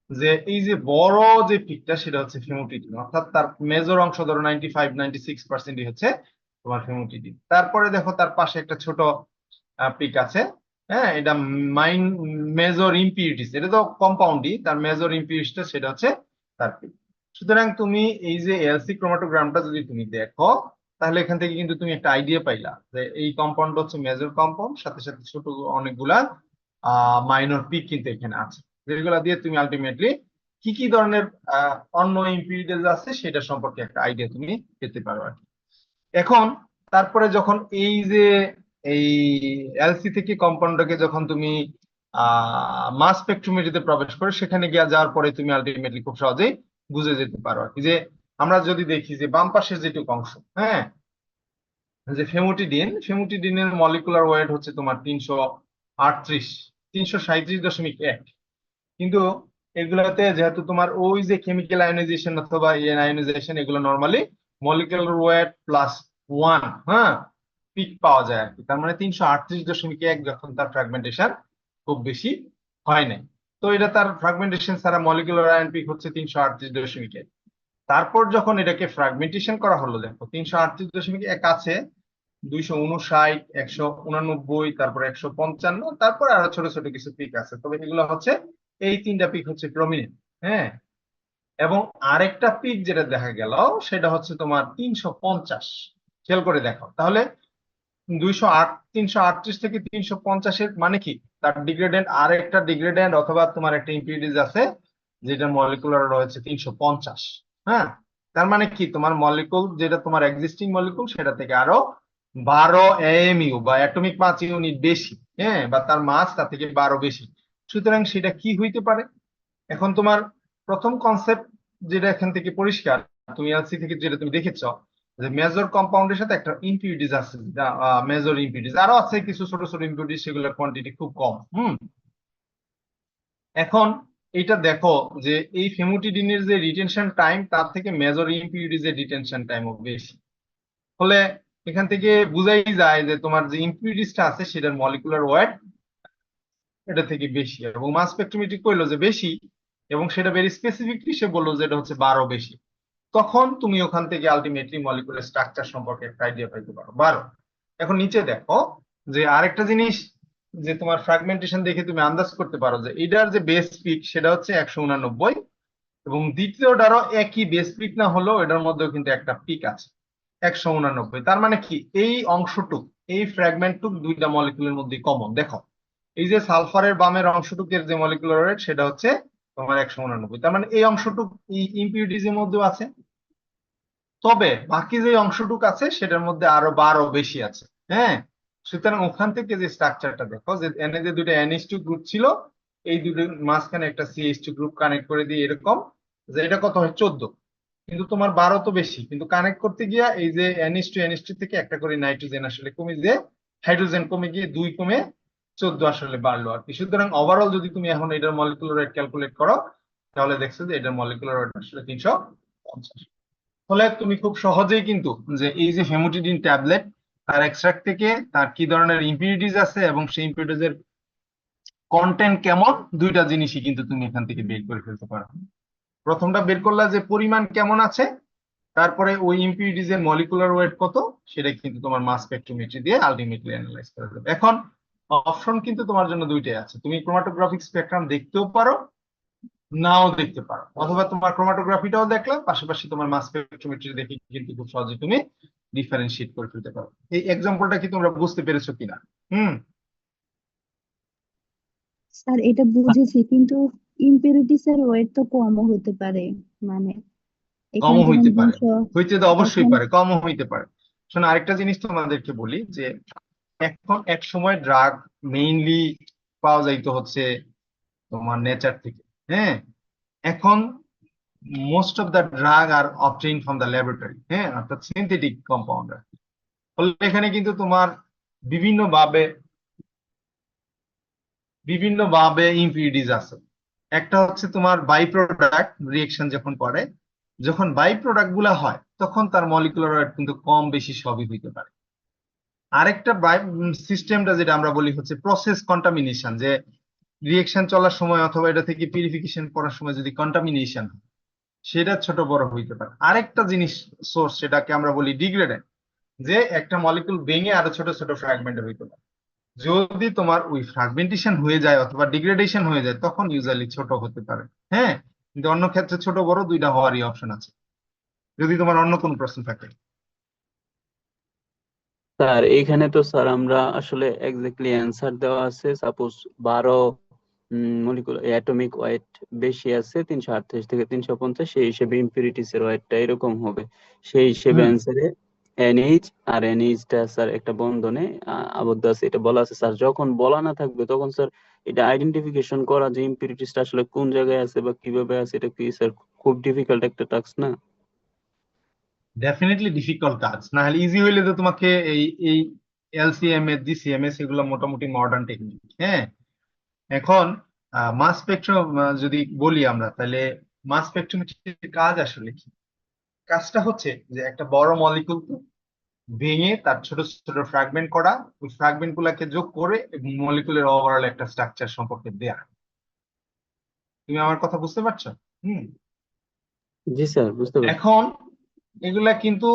A: যে এই যে বড় যে পিকটা সেটা হচ্ছে ফেমোটিডিন, অর্থাৎ তার মেজর অংশ ধরো 95-96% হচ্ছে তোমার ফেমোটিডিন। তারপরে দেখো তার পাশে একটা ছোট পিক আছে, হ্যাঁ, এটা মেজর ইম্পিউরিটিস, এটা তো কম্পাউন্ডই, তার মেজর ইম্পিউরিটিসটা সেটা হচ্ছে তার পিক। সুতরাং তুমি এই যে এলসি ক্রোমাটোগ্রামটা যদি তুমি দেখো তাহলে এখান থেকে কিন্তু তুমি একটা আইডিয়া পাইলা যে এই কম্পাউন্ড হচ্ছে মেজর কম্পাউন্ড, সাথে সাথে ছোট অনেকগুলা মাইনর পিক কিন্তু এখানে আছে, যেগুলা দিয়ে তুমি আলটিমেটলি কি কি ধরনের অন্য ইম্পিউরিটিস আছে সেটা সম্পর্কে একটা আইডিয়া তুমি পেতে পারো আর কি। এখন তারপরে যখন এই যে এই এলসি থেকে কম্পাউন্ডটাকে যখন তুমি মাস স্পেকট্রোমেট্রিতে প্রবেশ করে সেখানে গিয়ে যাওয়ার পরে তুমি আলটিমেটলি খুব সহজেই বুঝে যেতে পারো আর কি। যে আমরা যদি দেখি যে বাম পাশের যেটুকু অংশ, হ্যাঁ, যে ফেমোটিডিনের মলিকুলার ওয়েট হচ্ছে তোমার 337.1, কিন্তু এগুলাতে যেহেতু তোমার ওই যে কেমিক্যাল আয়োনাইজেশন অথবা আয়োনাইজেশন এগুলো নরমালি মলিকুলার ওয়েট +1, হ্যাঁ, পিক পাওয়া যায় আর কি। তার মানে 338.1 যখন তার ফ্র্যাগমেন্টেশন খুব বেশি হয় নাই। তো এটা তার ফ্র্যাগমেন্টেশন ছাড়া মলিকুলার আয়ন পিক হচ্ছে 338.1। তারপর যখন এটাকে ফ্র্যাগমেন্টেশন করা হলো, দেখো 338.1 আছে, 259, 189, তারপর 155, তারপর আরো ছোট ছোট কিছু পিক আছে, তবে এগুলো হচ্ছে এই তিনটা পিক হচ্ছে প্রমিনেন্ট, হ্যাঁ। এবং আরেকটা পিক যেটা দেখা গেল সেটা হচ্ছে তোমার 350। খেয়াল করে দেখো তাহলে 338 থেকে 350 মানে কি, তার ডিগ্রেডেন্ট আরেকটা ডিগ্রেডেন্ট অথবা তোমার একটা ইম্পিউরিটিস আছে যেটা মলিকুলার রয়েছে 350, হ্যাঁ। তার মানে কি তোমার মলিকুল যেটা তোমার এক্সিস্টিং মলিকুল সেটা থেকে আরো 12 এএমইউ বা অ্যাটমিক মাস ইউনিট বেশি, হ্যাঁ, বা তার মাস তার থেকে 12 বেশি। সুতরাং সেটা কি হইতে পারে? এখন তোমার প্রথম কনসেপ্ট যেটা এখান থেকে পরিষ্কার, তুমি এলসি থেকে যেটা তুমি দেখেছ যে মেজর কম্পাউন্ডের সাথে একটা ইম্পিউরিটিস আছে, মেজর ইম্পিউরিটিস আরো আছে কিছু ছোট ছোট ইম্পিউরিটিস, সেগুলোর কোয়ান্টিটি খুব কম। এখন এটা দেখো যে এই ফেমোটিডিনের যে রিটেনশন টাইম তার থেকে মেজর ইম্পিউরিটিস এর রিটেনশন টাইমও বেশি, ফলে এখান থেকে বোঝাই যায় যে তোমার যে ইম্পিউরিটিসটা আছে সেটার মলিকুলার ওয়েট এটা থেকে বেশি, এবং মাস স্পেকট্রোমেট্রি কইলো যে বেশি এবং সেটা ভেরি স্পেসিফিকলি সে বললো যে এটা হচ্ছে 12 বেশি। তখন তুমি ওখান থেকে আলটিমেটলি মলিকুলার স্ট্রাকচার সম্পর্কে একটা আইডিয়া পাইতে পারো 12। এখন নিচে দেখো যে আরেকটা জিনিস যে তোমার ফ্র্যাগমেন্টেশন দেখে তুমি আন্দাজ করতে পারো যে এটার যে বেস পিক সেটা হচ্ছে 189, এবং দ্বিতীয়টারও একই বেস পিক না হলেও এটার মধ্যেও কিন্তু একটা পিক আছে 189। তার মানে কি এই অংশটুক এই ফ্র্যাগমেন্টটুক দুইটা মলিকুলের মধ্যে কমন। দেখো এই যে সালফারের বামের অংশটুকের যে মলিকুলার ওয়েট সেটা হচ্ছে তোমার 189, তার মানে এই অংশটুক এই ইম্পিউরিটিজ এর মধ্যেও আছে, তবে বাকি যে অংশটুক আছে সেটার মধ্যে আরো 12 বেশি আছে, হ্যাঁ। সুতরাং ওখান থেকে যে স্ট্রাকচারটা দেখো যে এনে যে দুটো NH2 গ্রুপ ছিল, এই দুটো মাঝখানে একটা CH2 গ্রুপ কানেক্ট করে দিয়ে এরকম যে এটা কত হয় 14, কিন্তু তোমার 12 তো বেশি, কিন্তু কানেক্ট করতে গিয়া এই যে NH2 থেকে একটা করে নাইট্রোজেন আসলে কমে, যে হাইড্রোজেন কমে গিয়ে 2 কমে 14 আসলে বাড়লো আর কি। সুতরাং ওভারঅল যদি তুমি এখন এটার মলিকুলার ওয়েট ক্যালকুলেট করো, তাহলে দেখছো যে এটার মলিকুলার ওয়েট আসলে 350। ফলে তুমি খুব সহজেই কিন্তু যে এই যে ফেমোটিডিন ট্যাবলেট, তার এক্সট্রাক্ট থেকে তার কি ধরনের ইম্পিউরিটিজ আছে এবং সেই ইম্পিউরিটিজের কন্টেন্ট কেমন, দুইটা জিনিসই কিন্তু তুমি এখান থেকে বের করে ফেলতে পারো। প্রথমটা বের করলা যে পরিমাণ কেমন আছে, তারপরে ওই ইম্পিউরিটিজ এর মলিকুলার ওয়েট কত, সেটা কিন্তু তোমার মাস স্পেকট্রোমেট্রি দিয়ে আলটিমেটলি অ্যানালাইজ করা যাবে। এখন অপশন কিন্তু তোমার জন্য দুইটাই আছে, তুমি ক্রোমাটোগ্রাফিক স্পেকট্রাম দেখতেও পারো, নাও দেখতে পারো, অথবা তোমার ক্রোমাটোগ্রাফিটাও দেখলাম, পাশাপাশি তোমার মাস স্পেকট্রোমেট্রি দেখে কিন্তু খুব সহজে তুমি ডিফারেন্সিয়েট করে ফেলতে পারো। এই এক্সাম্পলটা কি তোমরা বুঝতে পেরেছো কিনা? হুম।
B: স্যার এটা বুঝেছি, কিন্তু ইম্পিউরিটিস এর ওয়েট তো কমও হতে পারে, মানে এখানে
A: কমও
B: যেমন
A: হইতে পারে,
B: 200।
A: হইতে তো অবশ্যই
B: এখন
A: পারে, কমও হইতে পারে। শোনো, আরেকটা জিনিস তোমাদেরকে বলি যে এখন এক সময় ড্রাগ মেইনলি পাওয়া যাইতো হচ্ছে তোমার নেচার থেকে, হ্যাঁ। এখন most of the drug are obtain from the laboratory, হ্যাঁ, অর্থাৎ সিনথেটিক কম্পাউন্ড। ফলে এখানে কিন্তু তোমার বিভিন্ন ভাবে বিভিন্ন ভাবে ইম্পিউরিটিজ আছে। একটা হচ্ছে তোমার বাই প্রোডাক্ট রিয়েকশন যখন করে, যখন বাই প্রোডাক্ট গুলা হয় তখন তার মলিকুলার ওয়েট কিন্তু কম বেশি সবই হইতে পারে। আরেকটা বাই সিস্টেমটা যেটা আমরা বলি হচ্ছে প্রসেস কন্টামিনেশন, যে রিয়েকশন চলার সময় অথবা এটা থেকে পিউরিফিকেশন করার সময় যদি কন্টামিনেশন হয়, সেটা ছোট বড় হইতে পারে। আরেকটা জিনিস সোর্স, সেটাকে আমরা বলি ডিগ্রেডেন্ট, যে একটা মলিকুল ভেঙে আরো ছোট ছোট ফ্র্যাগমেন্ট হইতে পারে। যদি তোমার ওই ফ্র্যাগমেন্টেশন হয়ে যায় অথবা ডিগ্রেডেশন হয়ে যায়, তখন ইউজুয়ালি ছোট হতে পারে, হ্যাঁ। কিন্তু অন্য ক্ষেত্রে ছোট বড় দুইটা হওয়ারই অপশন আছে, যদি তোমার অন্য কোনো প্রশ্ন থাকে।
C: স্যার এইখানে তো স্যার আমরা আসলে এক্স্যাক্টলি অ্যান্সার দেওয়া আছে, সাপোজ 12 মলিকুলার অ্যাটমিক ওয়েট বেশি আছে, 328 থেকে 350, সেই হিসেবে ইম্পিউরিটিস এর ওয়েটটা এরকম হবে, সেই হিসেবে
A: হুম।
C: অ্যান্সারে এনএইচ, আর এনএইচটা স্যার একটা বন্ধনে আবদ্ধ আছে, এটা বলা আছে স্যার। যখন বলা না থাকবে তখন স্যার এটা আইডেন্টিফিকেশন করা যে ইম্পিউরিটিসটা আসলে কোন জায়গায় আছে বা কিভাবে আছে, এটা কি স্যার খুব ডিফিকাল্ট একটা টাস্ক না?
A: ডেফিনেটলি ডিফিকাল্ট কাজ, না হলে ইজি হইলে তো তোমাকে এই এই LCMS GCMS এগুলো মোটামুটি মডার্ন টেকনিক, হ্যাঁ। এখন মাস স্পেকট্রাম যদি বলি আমরা, তাহলে মাস স্পেকট্রোমেট্রির কাজ আসলে কি? কাজটা হচ্ছে যে একটা বড় মলিকুল ভেঙে তার ছোট ছোট ফ্র্যাগমেন্ট করা, ওই ফ্র্যাগমেন্ট গুলাকে যোগ করে মলিকুলের ওভারঅল একটা স্ট্রাকচার সম্পর্কে দেয়া। তুমি আমার কথা বুঝতে পারছো? হুম।
C: জি স্যার, বুঝতে পারছি।
A: এখন এগুলা কিন্তু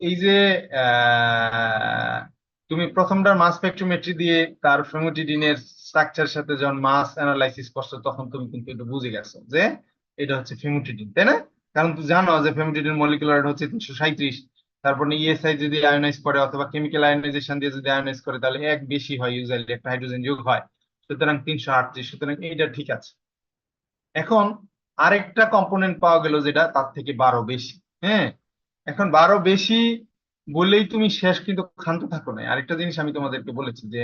A: এই যে আহ, তুমি প্রথমটার মাস স্পেকট্রোমেট্রি দিয়ে তার ফেমোটিডিনের স্ট্রাকচার সাথে যখন মাস অ্যানালাইসিস করছো, তখন তুমি কিন্তু এটা বুঝে গেছো যে এটা হচ্ছে ফেমোটিডিন, তাই না? কারণ তুমি জানো যে ফেমোটিডিন মলিকুলার হচ্ছে 337। তারপর ESI যদি আয়োনাইজ করে অথবা কেমিক্যাল আয়োনাইজেশন দিয়ে যদি আয়োনাইজ করে, তাহলে এক বেশি হয়, ইউজুয়ালি একটা হাইড্রোজেন যোগ হয়। সুতরাং 338, সুতরাং এইটা ঠিক আছে। এখন আরেকটা কম্পোনেন্ট পাওয়া গেল যেটা তার থেকে 12 বেশি, হ্যাঁ। এখন 12 বেশি বললেই তুমি শেষ কিন্তু ক্ষান্ত থাকো না। আরেকটা জিনিস আমি তোমাদেরকে বলেছি যে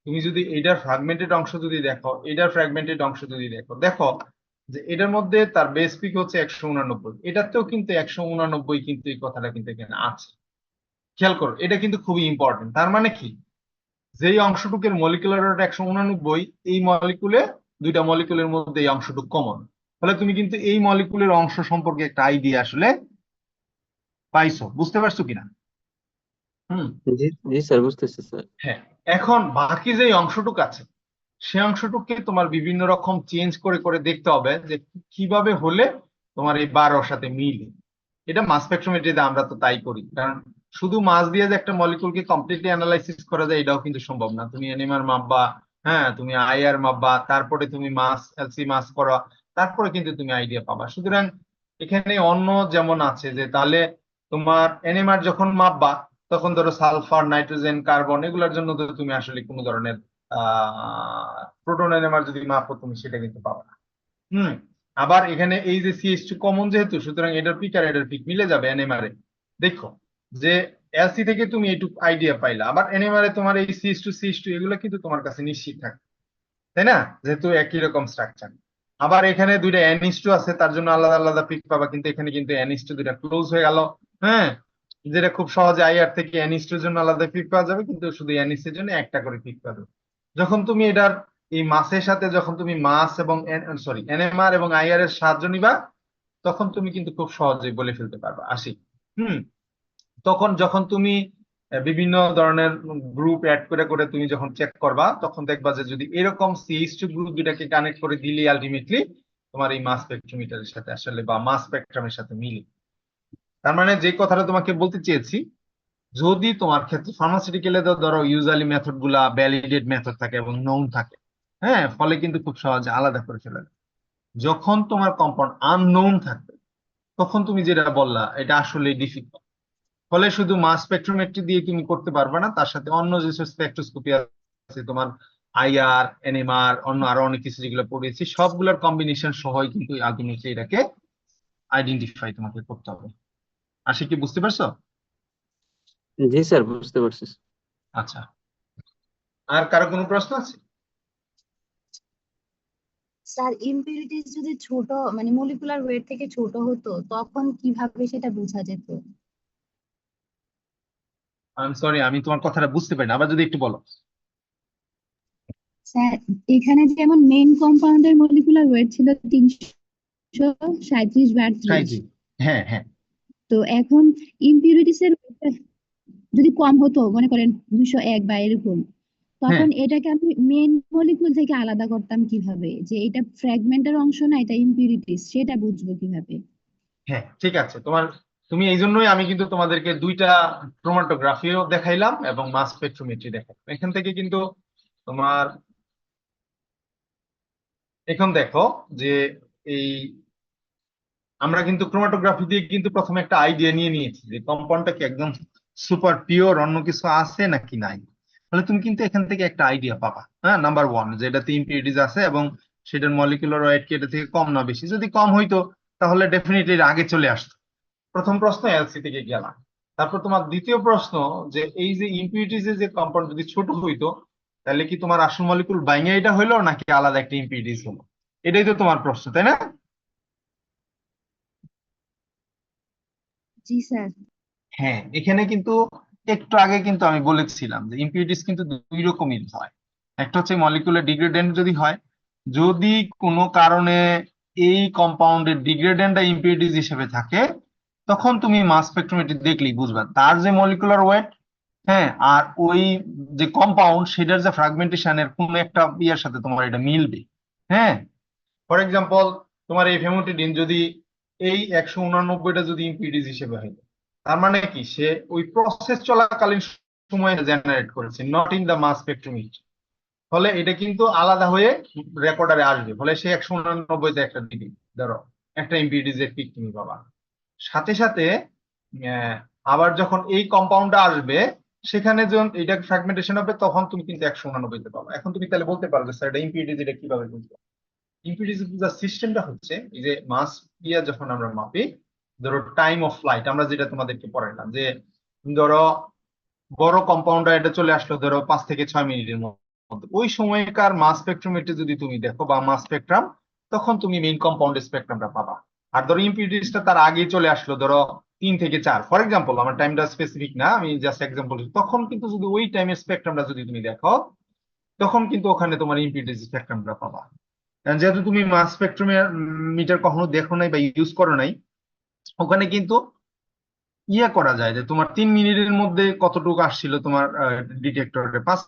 A: তুমি যদি এটার ফ্র্যাগমেন্টেড অংশ যদি দেখো, এটার ফ্র্যাগমেন্টেড অংশ যদি দেখো, দেখো যে এটার মধ্যে তার বেস পিক হচ্ছে 189, এটাতেও কিন্তু 189, কিন্তু এই কথাটা কিন্তু এখানে আছে। খেয়াল করো, এটা কিন্তু খুবই ইম্পর্টেন্ট। তার মানে কি, যেই অংশটুকের মলিকুলার ওয়েট 189, এই মলিকুলে দুইটা মলিকুলের মধ্যে এই অংশটুকু কমন। ফলে তুমি কিন্তু এই মলিকুলের অংশ সম্পর্কে একটা আইডিয়া আসলে পাইছো, বুঝতে পারছো কিনা? হুম।
C: জি জি স্যার, বুঝতেছি স্যার।
A: হ্যাঁ। এখন বাকি যে অংশটুকু আছে, সে অংশটুকুকে তোমার বিভিন্ন রকম চেঞ্জ করে করে দেখতে হবে যে কিভাবে হলে তোমার এই 12 সাথে মিলে। এটা মাস স্পেকট্রোমেট্রিতে আমরা তো তাই করি, কারণ শুধু মাস দিয়ে যে একটা মলিকুলকে কমপ্লিটলি অ্যানালাইসিস করা যায় এটাও কিন্তু সম্ভব না। তুমি এনএমআর মাপবা, হ্যাঁ, তুমি IR মাপবা, তারপরে তুমি মাস LC মাস করা, তারপরে কিন্তু তুমি আইডিয়া পাবা। সুতরাং এখানে অন্য যেমন আছে যে তাহলে তোমার NMR যখন মাপবা, তখন ধরো সালফার, নাইট্রোজেন, কার্বন, এগুলোর জন্য তো তুমি আসলে কোনো ধরনের প্রোটন NMR যদি মাপো, তুমি সেটা কিন্তু পাবে না। হুম। আবার এখানে এই যে CH2 কমন যেহেতু, সুতরাং এটার পিক আর এটার পিক মিলে যাবে NMR এ। দেখো যে LC থেকে তুমি এইটুকু আইডিয়া পাইলা, আবার NMR এ তোমার এই CH2 এগুলো কিন্তু তোমার কাছে নিশ্চিত থাকে, তাই না? যেহেতু একই রকম স্ট্রাকচার। আবার এখানে দুইটা n2 আছে, তার জন্য আলাদা আলাদা পিক পাবা, কিন্তু এখানে কিন্তু n2 দুইটা ক্লোজ হয়ে গেল। হ্যাঁ, যেটা খুব সহজে আইআর থেকে n2 এর জন্য আলাদা পিক পাওয়া যাবে, কিন্তু শুধু n এর জন্য একটা করে পিক পাবে। যখন তুমি এটার এই মাসের সাথে যখন তুমি মাস এবং এনএমআর এবং আইআর এর সাহায্য নিবা, তখন তুমি কিন্তু খুব সহজেই বলে ফেলতে পারবা। আসি হুম তখন যখন তুমি বিভিন্ন ধরনের গ্রুপ অ্যাড করে করে তুমি যখন চেক করবা, তখন দেখবা যে যদি এরকম CH2 গ্রুপ দুটাকে কানেক্ট করে দিলে আলটিমেটলি তোমার এই মাস স্পেকট্রোমিটারের সাথে আসলে বা মাস স্পেকট্রামের সাথে মিলে। তার মানে যে কথাটা তোমাকে বলতে চেয়েছি, যদি তোমার ক্ষেত্রে ফার্মাসিউটিক্যালে ধরো ইউজুয়ালি মেথড গুলা ভ্যালিডেট মেথড থাকে এবং নোন থাকে, হ্যাঁ, ফলে কিন্তু খুব সহজে আলাদা করে ফেলা যায়। যখন তোমার কম্পাউন্ড আননোন থাকবে, তখন তুমি যেটা বললা এটা আসলে ডিফিকাল্ট। ফলে শুধু মাস স্পেকট্রোমেট্রি দিয়ে তুমি করতে পারবে না, তার সাথে অন্য যেসব স্পেকট্রোস্কোপি আছে তোমার আইআর, এনএমআর, অন্য আরো অনেক কিছু যেগুলো পড়িয়েছি, সবগুলোর কম্বিনেশন সহই কিন্তু আলটিমেটলি এটাকে আইডেন্টিফাই তোমাকে করতে হবে। আশিক, কি বুঝতে পারছো?
C: জি স্যার, বুঝতে পারছি।
A: আচ্ছা, আর কারো কোনো প্রশ্ন আছে?
B: স্যার ইম্পিউরিটিস যদি ছোট মানে মলিকুলার ওয়েট থেকে ছোট হতো তখন কিভাবে সেটা বোঝা যেত?
A: আই এম সরি, আমি তোমার কথাটা বুঝতে পারি না, আবার যদি একটু বলো।
B: স্যার এখানে যেমন মেইন কম্পাউন্ডের মলিকুলার ওয়েট ছিল 337/32,
A: সাইজি, হ্যাঁ হ্যাঁ
B: তো এখন ইম্পিউরিটিস এর weight যদি কম হতো, মনে করেন 201 বা এরকম,
A: হ্যাঁ
B: তখন এটাকে আমি মেইন মলিকুল থেকে আলাদা করতাম কিভাবে, যে এটা ফ্র্যাগমেন্টের অংশ না এটা ইম্পিউরিটিস, সেটা বুঝবো কিভাবে?
A: হ্যাঁ, ঠিক আছে। তুমি এই জন্যই আমি কিন্তু তোমাদেরকে দুইটা ক্রোমাটোগ্রাফিও দেখাইলাম এবং মাস স্পেকট্রোমেট্রি দেখাইলাম। এখান থেকে কিন্তু তোমার এখন দেখো যে এই আমরা কিন্তু ক্রোমাটোগ্রাফি দিয়ে কিন্তু প্রথমে একটা আইডিয়া নিয়ে নিয়েছি যে কম্পাউন্ডটা কি একদম সুপার পিওর, অন্য কিছু আছে নাকি নাই। তাহলে তুমি কিন্তু এখান থেকে একটা আইডিয়া পাবা। হ্যাঁ, নাম্বার ওয়ান, যে এটাতে ইম্পিউরিটিজ আছে এবং সেটার মলিকুলার ওয়েট কি এটা থেকে কম না বেশি। যদি কম হইতো তাহলে ডেফিনেটলি আগে চলে আসতো। প্রথম প্রশ্ন এলসি থেকে গেলাম। তারপর তোমার দ্বিতীয় প্রশ্ন, যে এই যে ইম্পিউরিটিজ যে কম্পাউন্ড যদি ছোট হইতো, তাহলে কি তোমার আসল মলিকুল বাইঙে এটা হইলো নাকি আলাদা একটা ইম্পিউরিটিজ হলো? এটাই তো তোমার প্রশ্ন, তাই না?
B: জি স্যার।
A: হ্যাঁ, এখানে কিন্তু একটু আগে কিন্তু আমি বলেছিলাম যে ইম্পিউরিটিস কিন্তু দুই রকমের হয়। একটা হচ্ছে মলিকুলার ডিগ্রেডেন্ট যদি হয়, যদি কোনো কারণে এই কম্পাউন্ডের ডিগ্রেডেন্টটা ইম্পিউরিটিস হিসেবে থাকে, তখন তুমি মাস স্পেকট্রোমেট্রি দেখলেই বুঝবা তার যে মলিকুলার ওয়েট, হ্যাঁ, আর ওই যে কম্পাউন্ড সেটার যে ফ্রাগমেন্টেশনের কোন একটা ইয়ার সাথে তোমার এটা মিলবে। হ্যাঁ, ফর এক্সাম্পল তোমার এই ফেমোটিডিন যদি এই 189টা যদি ইম্পিউরিটিস হিসেবে হয়, তার মানে কি সে ওই প্রসেস চলাকালীন সময়ে জেনারেট করেছে, not in the mass spectrometer. ফলে এটা কিন্তু আলাদা হয়ে রেকর্ডারে আসবে, ফলে সে 189তে একটা দিবি, ধরো একটা ইম্পিউরিটিস এর পিক তুমি পাবা। সাথে সাথে আহ, আবার যখন এই কম্পাউন্ডটা আসবে, সেখানে যখন এটা ফ্র্যাগমেন্টেশন হবে, তখন তুমি কিন্তু 189তে পাবা। এখন তুমি তাহলে বলতে পারবে স্যার এটা ইম্পিউরিটিস, এটা কিভাবে বুঝবো? ইম্পিউরিটিস বুঝার সিস্টেমটা হচ্ছে এই যে মাস ইয়া যখন আমরা মাপি, ধরো টাইম অফ ফ্লাইট আমরা যেটা তোমাদেরকে পড়াইলাম, যে ধরো বড় কম্পাউন্ডার এটা চলে আসলো ধরো 5 থেকে 6 মিনিটের মধ্যে, ওই সময়কার মাস স্পেকট্রোমেট্রি যদি তুমি দেখো বা মাস স্পেকট্রাম, তখন তুমি মেইন কম্পাউন্ডের স্পেকট্রামটা পাবা। আর ধরো ইম্পিউরিটিসটা তার আগেই চলে আসলো ধরো 3 থেকে 4, ফর এক্সাম্পল, আমার টাইমটা স্পেসিফিক না, আমি জাস্ট এক্সাম্পল, তখন কিন্তু যদি ওই টাইমের স্পেকট্রামটা যদি তুমি দেখো, তখন কিন্তু ওখানে তোমার ইম্পিউরিটিস স্পেকট্রামটা পাবা। যেহেতু তুমি মাস স্পেকট্রোমিটার কখনো দেখো নাই বা ইউজ করো নাই, ওখানে কিন্তু ইয়ে করা যায় যে তোমার 3 মিনিটের মধ্যে কতটুকু আসছিল তোমার ডিটেক্টরে, 5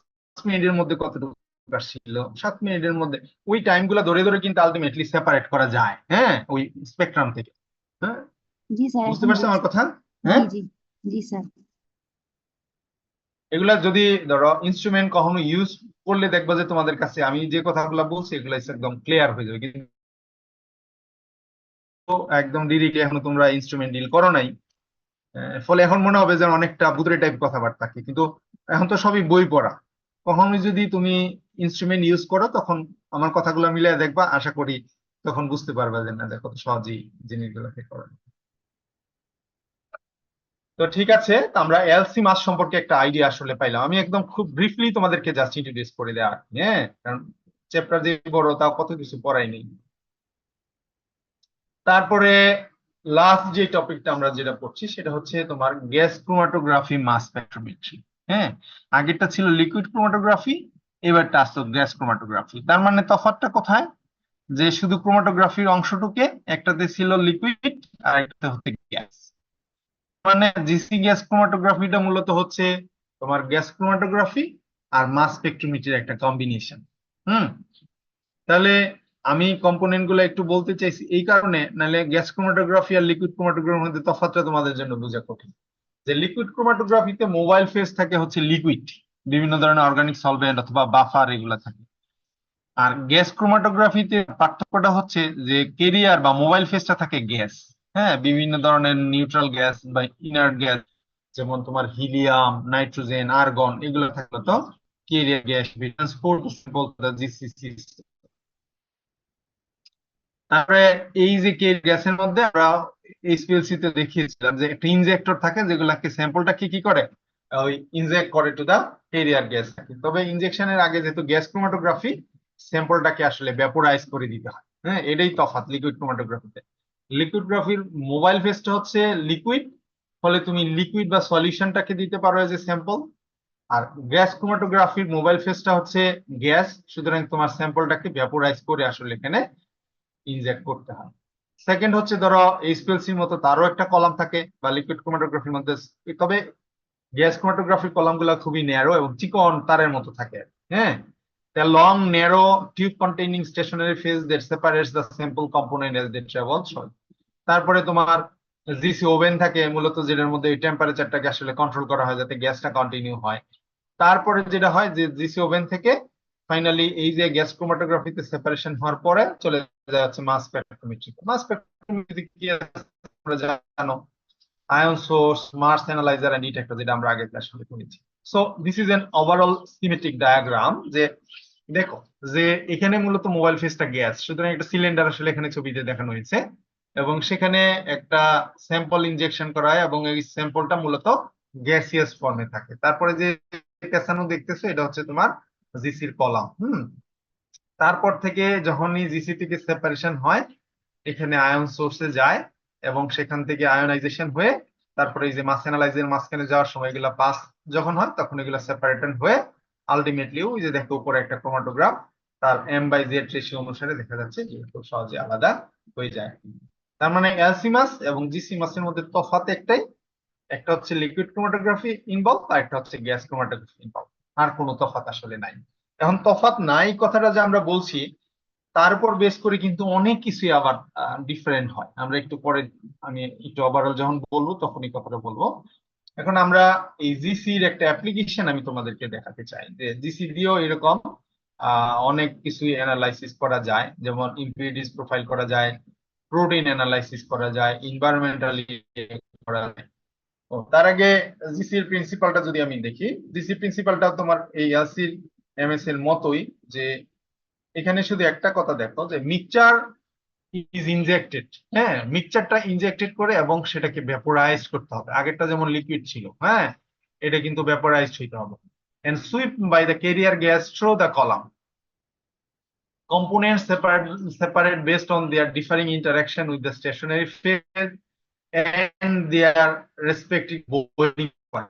A: মিনিটের মধ্যে কতটুকু আসছিল, 7 মিনিটের মধ্যে, ওই টাইম গুলা ধরে ধরে কিন্তু আলটিমেটলি সেপারেট করা যায়, হ্যাঁ, ওই স্পেকট্রাম থেকে। হ্যাঁ,
B: জি স্যার,
A: বুঝতে
B: এখন
A: পারছো আমার
B: বুঝছি।
A: কথা?
B: জি
A: হ্যাঁ,
B: জি। জি স্যার।
A: এগুলা যদি ধরো ইনস্ট্রুমেন্ট কখনো ইউজ করলে দেখবা যে তোমাদের কাছে আমি যে কথাগুলো বলছি এগুলো একদম ক্লিয়ার হয়ে যাবে। কিন্তু একদম ডিরেক্টলি এখনো তোমরা ইনস্ট্রুমেন্ট ডিল করো নাই, ফলে এখন মনে হবে যে অনেকটা ভুতুরে টাইপ কথাবার্তা কি, কিন্তু এখন তো সবই বই পড়া। কখনোই যদি তুমি ইনস্ট্রুমেন্ট ইউজ করো, তখন আমার কথাগুলো মিলিয়ে দেখবা, আশা করি তখন বুঝতে পারবা যে না দেখো কত সহজেই জিনিসগুলোকে করো। তো ঠিক আছে, তো আমরা এলসি মাস সম্পর্কে একটা আইডিয়া আসলে পাইলাম। আমি একদম খুব ব্রিফলি তোমাদেরকে জাস্ট ইন্ট্রোডিউস করে দেওয়া, হ্যাঁ, কারণ চ্যাপ্টার যে বড় তাও কত কিছু পড়াই নেই। তারপরে লাস্ট যে টপিকটা আমরা যেটা পড়ছি সেটা হচ্ছে তোমার গ্যাস ক্রোমাটোগ্রাফি মাস স্পেকট্রোমেট্রি। হ্যাঁ, আগেরটা ছিল লিকুইড ক্রোমাটোগ্রাফি, এবারটা আসতো গ্যাস ক্রোমাটোগ্রাফি। তার মানে তফাৎটা কোথায়? যে শুধু ক্রোমাটোগ্রাফির অংশটুকে, একটাতে ছিল লিকুইড আর একটাতে হচ্ছে গ্যাস। মানে জিসি গ্যাস ক্রোমাটোগ্রাফিটা মূলত হচ্ছে তোমার গ্যাস ক্রোমাটোগ্রাফি আর মাস স্পেকট্রোমেট্রির একটা কম্বিনেশন। হুম, তাহলে আমি কম্পোনেন্ট গুলো একটু বলতে চাইছি এই কারণে, নাহলে গ্যাস ক্রোমাটোগ্রাফি আর লিকুইড ক্রোমাটোগ্রাফির মধ্যে তফাৎটা তোমাদের জন্য বোঝা কঠিন। যে লিকুইড ক্রোমাটোগ্রাফিতে মোবাইল ফেজ থাকে হচ্ছে লিকুইড, বিভিন্ন ধরনের অর্গানিক সলভেন্ট অথবা বাফার এগুলা থাকে। আর গ্যাস ক্রোমাটোগ্রাফিতে পার্থক্যটা হচ্ছে যে কেরিয়ার বা মোবাইল ফেজটা থাকে গ্যাস। হ্যাঁ, বিভিন্ন ধরনের নিউট্রাল গ্যাস বা ইনার্ট গ্যাস, যেমন তোমার হিলিয়াম, নাইট্রোজেন, আর্গন, এগুলো থাকলে তো কেরিয়ার গ্যাস ট্রান্সপোর্ট জিসিসি। তারপরে এই যে গ্যাসের মধ্যে আমরা এইচপিএলসি তে দেখিয়েছিলাম যে একটা ইনজেক্টর থাকে যেগুলাকে স্যাম্পলটাকে কি করে, ওই ইনজেক্ট করে টু দা কেরিয়ার গ্যাস। তবে ইনজেকশনের আগে যেহেতু গ্যাস ক্রোমাটোগ্রাফি, স্যাম্পলটাকে আসলে ভ্যাপোরাইজ করে দিতে হয়। হ্যাঁ, এটাই তফাৎ লিকুইড ক্রোমাটোগ্রাফিতে। লিকুইড গ্রাফির মোবাইল ফেজটা হচ্ছে লিকুইড, ফলে তুমি লিকুইড বা সলিউশনটাকে দিতে পারো এজ এ স্যাম্পল। আর গ্যাস ক্রোমাটোগ্রাফির মোবাইল ফেজটা হচ্ছে গ্যাস, সুতরাং তোমার স্যাম্পলটাকে ভ্যাপোরাইজ করে আসলে এখানে ইনজেক্ট করতে হয়। সেকেন্ড হচ্ছে ধরো এইচপিএলসির মতো তারও একটা কলাম থাকে বা লিকুইড ক্রোমাটোগ্রাফির মধ্যে, তবে গ্যাস ক্রোমাটোগ্রাফির কলাম গুলা খুবই ন্যারো এবং চিকন তারের মতো থাকে। হ্যাঁ, the long narrow tube containing stationary phase that separates the sample component as they travel through। তারপরে তোমার জিসি ওভেন থাকে মূলত, যেটার মধ্যে এই টেম্পারেচারটাকে আসলে কন্ট্রোল করা হয় যাতে গ্যাসটা কন্টিনিউ হয়। তারপরে যেটা হয় যে জিসি ওভেন থেকে ফাইনালি এই যে গ্যাস ক্রোমাটোগ্রাফিতে সেপারেশন হওয়ার পরে চলে যাচ্ছে মাস স্পেকট্রোমেট্রি। মাস স্পেকট্রোমেট্রি কি তোমরা জানো, ion source, mass analyser and detector, যেটা আমরা আগে ক্লাসে পড়েছি। So this is an overall symmetric diagram. যে দেখো যে এখানে মূলত মোবাইল ফেজটা গ্যাস, সুতরাং একটা সিলিন্ডার আসলে এখানে ছবিতে দেখানো হয়েছে এবং সেখানে একটা স্যাম্পল ইনজেকশন করা হয় এবং এই স্যাম্পলটা মূলত গ্যাসিয়াস ফর্মে থাকে। তারপরে যে পেছানো দেখতেছো এটা হচ্ছে তোমার জিসির কলাম। তারপর থেকে যখনই জিসি থেকে সেপারেশন হয়, এখানে আয়ন সোর্সে যায় এবং সেখান থেকে আয়নাইজেশন হয়ে তারপরে এই যে মাস অ্যানালাইজারের মাঝখানে যাওয়ার সময় এগুলা পাস যখন হয় তখন এগুলা সেপারেটেড হয়ে আলটিমেটলি ওই যে দেখো উপরে একটা ক্রোমাটোগ্রাফ তার M/Z রেশিও অনুসারে দেখা যাচ্ছে যে খুব সহজে আলাদা হয়ে যায়। তার মানে এলসি মাস এবং জিসি মাসের মধ্যে তফাৎ একটাই, একটা হচ্ছে লিকুইড ক্রোমাটোগ্রাফি ইনভলভ আর একটা হচ্ছে গ্যাস ক্রোমাটোগ্রাফি ইনভলভ, আর কোনো তফাৎ আসলে নাই। এখন তফাৎ নাই কথাটা যে আমরা বলছি তার উপর বেস করে কিন্তু অনেক কিছুই আবার ডিফারেন্ট হয়। আমরা একটু পরে আমি একটু ওভারঅল যখন বলবো তখন এই কথাটা বলবো। এখন আমরা এই জিসির একটা অ্যাপ্লিকেশন আমি তোমাদেরকে দেখাতে চাই, যে জিসি দিয়েও এরকম অনেক কিছুই অ্যানালাইসিস করা যায়, যেমন ইম্পিউরিটিস প্রোফাইল করা যায়, প্রোটিন অ্যানালাইসিস করা যায়, এনভায়রনমেন্টালি করা যায়। তার আগে জিসির প্রিন্সিপালটা যদি আমি দেখি, জিসি প্রিন্সিপালটা তোমার এই এলসির এমএস এর মতোই, যে এখানে শুধু একটা কথা দেখো যে মিক্সচার ইজ ইনজেক্টেড। হ্যাঁ, মিক্সচারটা ইনজেক্টেড করে এবং সেটাকে ভ্যাপোরাইজ করতে হবে। আগেরটা যেমন লিকুইড ছিল, হ্যাঁ, এটা কিন্তু ভ্যাপোরাইজড হইতে হবে and swept by the carrier gas through the column. Components separate based on their differing interaction with the stationary phase and their respective boiling point.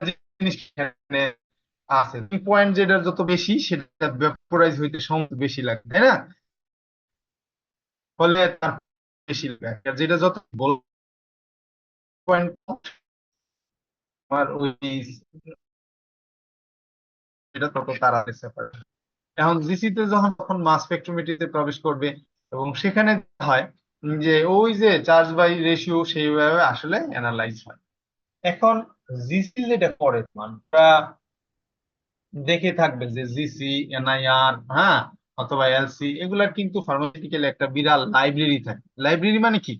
A: আছে পয়েন্ট যেটা যত বেশি সেটা ভ্যাপোরাইজ হইতে সময় বেশি লাগে, তাই না? ফলে তার বেশি লাগে, আর যেটা যত পয়েন্ট আমার ওই এটা তত তাড়াতাড়ি সেপারেট। এখন জিসিতে যখন মাস স্পেকট্রোমেট্রিতে প্রবেশ করবে এবং সেখানে হয় যে ওই যে চার্জ বাই রেশিও সেইভাবে আসলে অ্যানালাইজ হয়। এখন জিসি যেটা করে আমরা দেখে থাকবে যে জিসি, এনআইআর, হ্যাঁ, অথবা এলসি, এগুলার কিন্তু ফার্মাসিউটিক্যাল একটা বিরাট লাইব্রেরি থাকে। লাইব্রেরি মানে কি,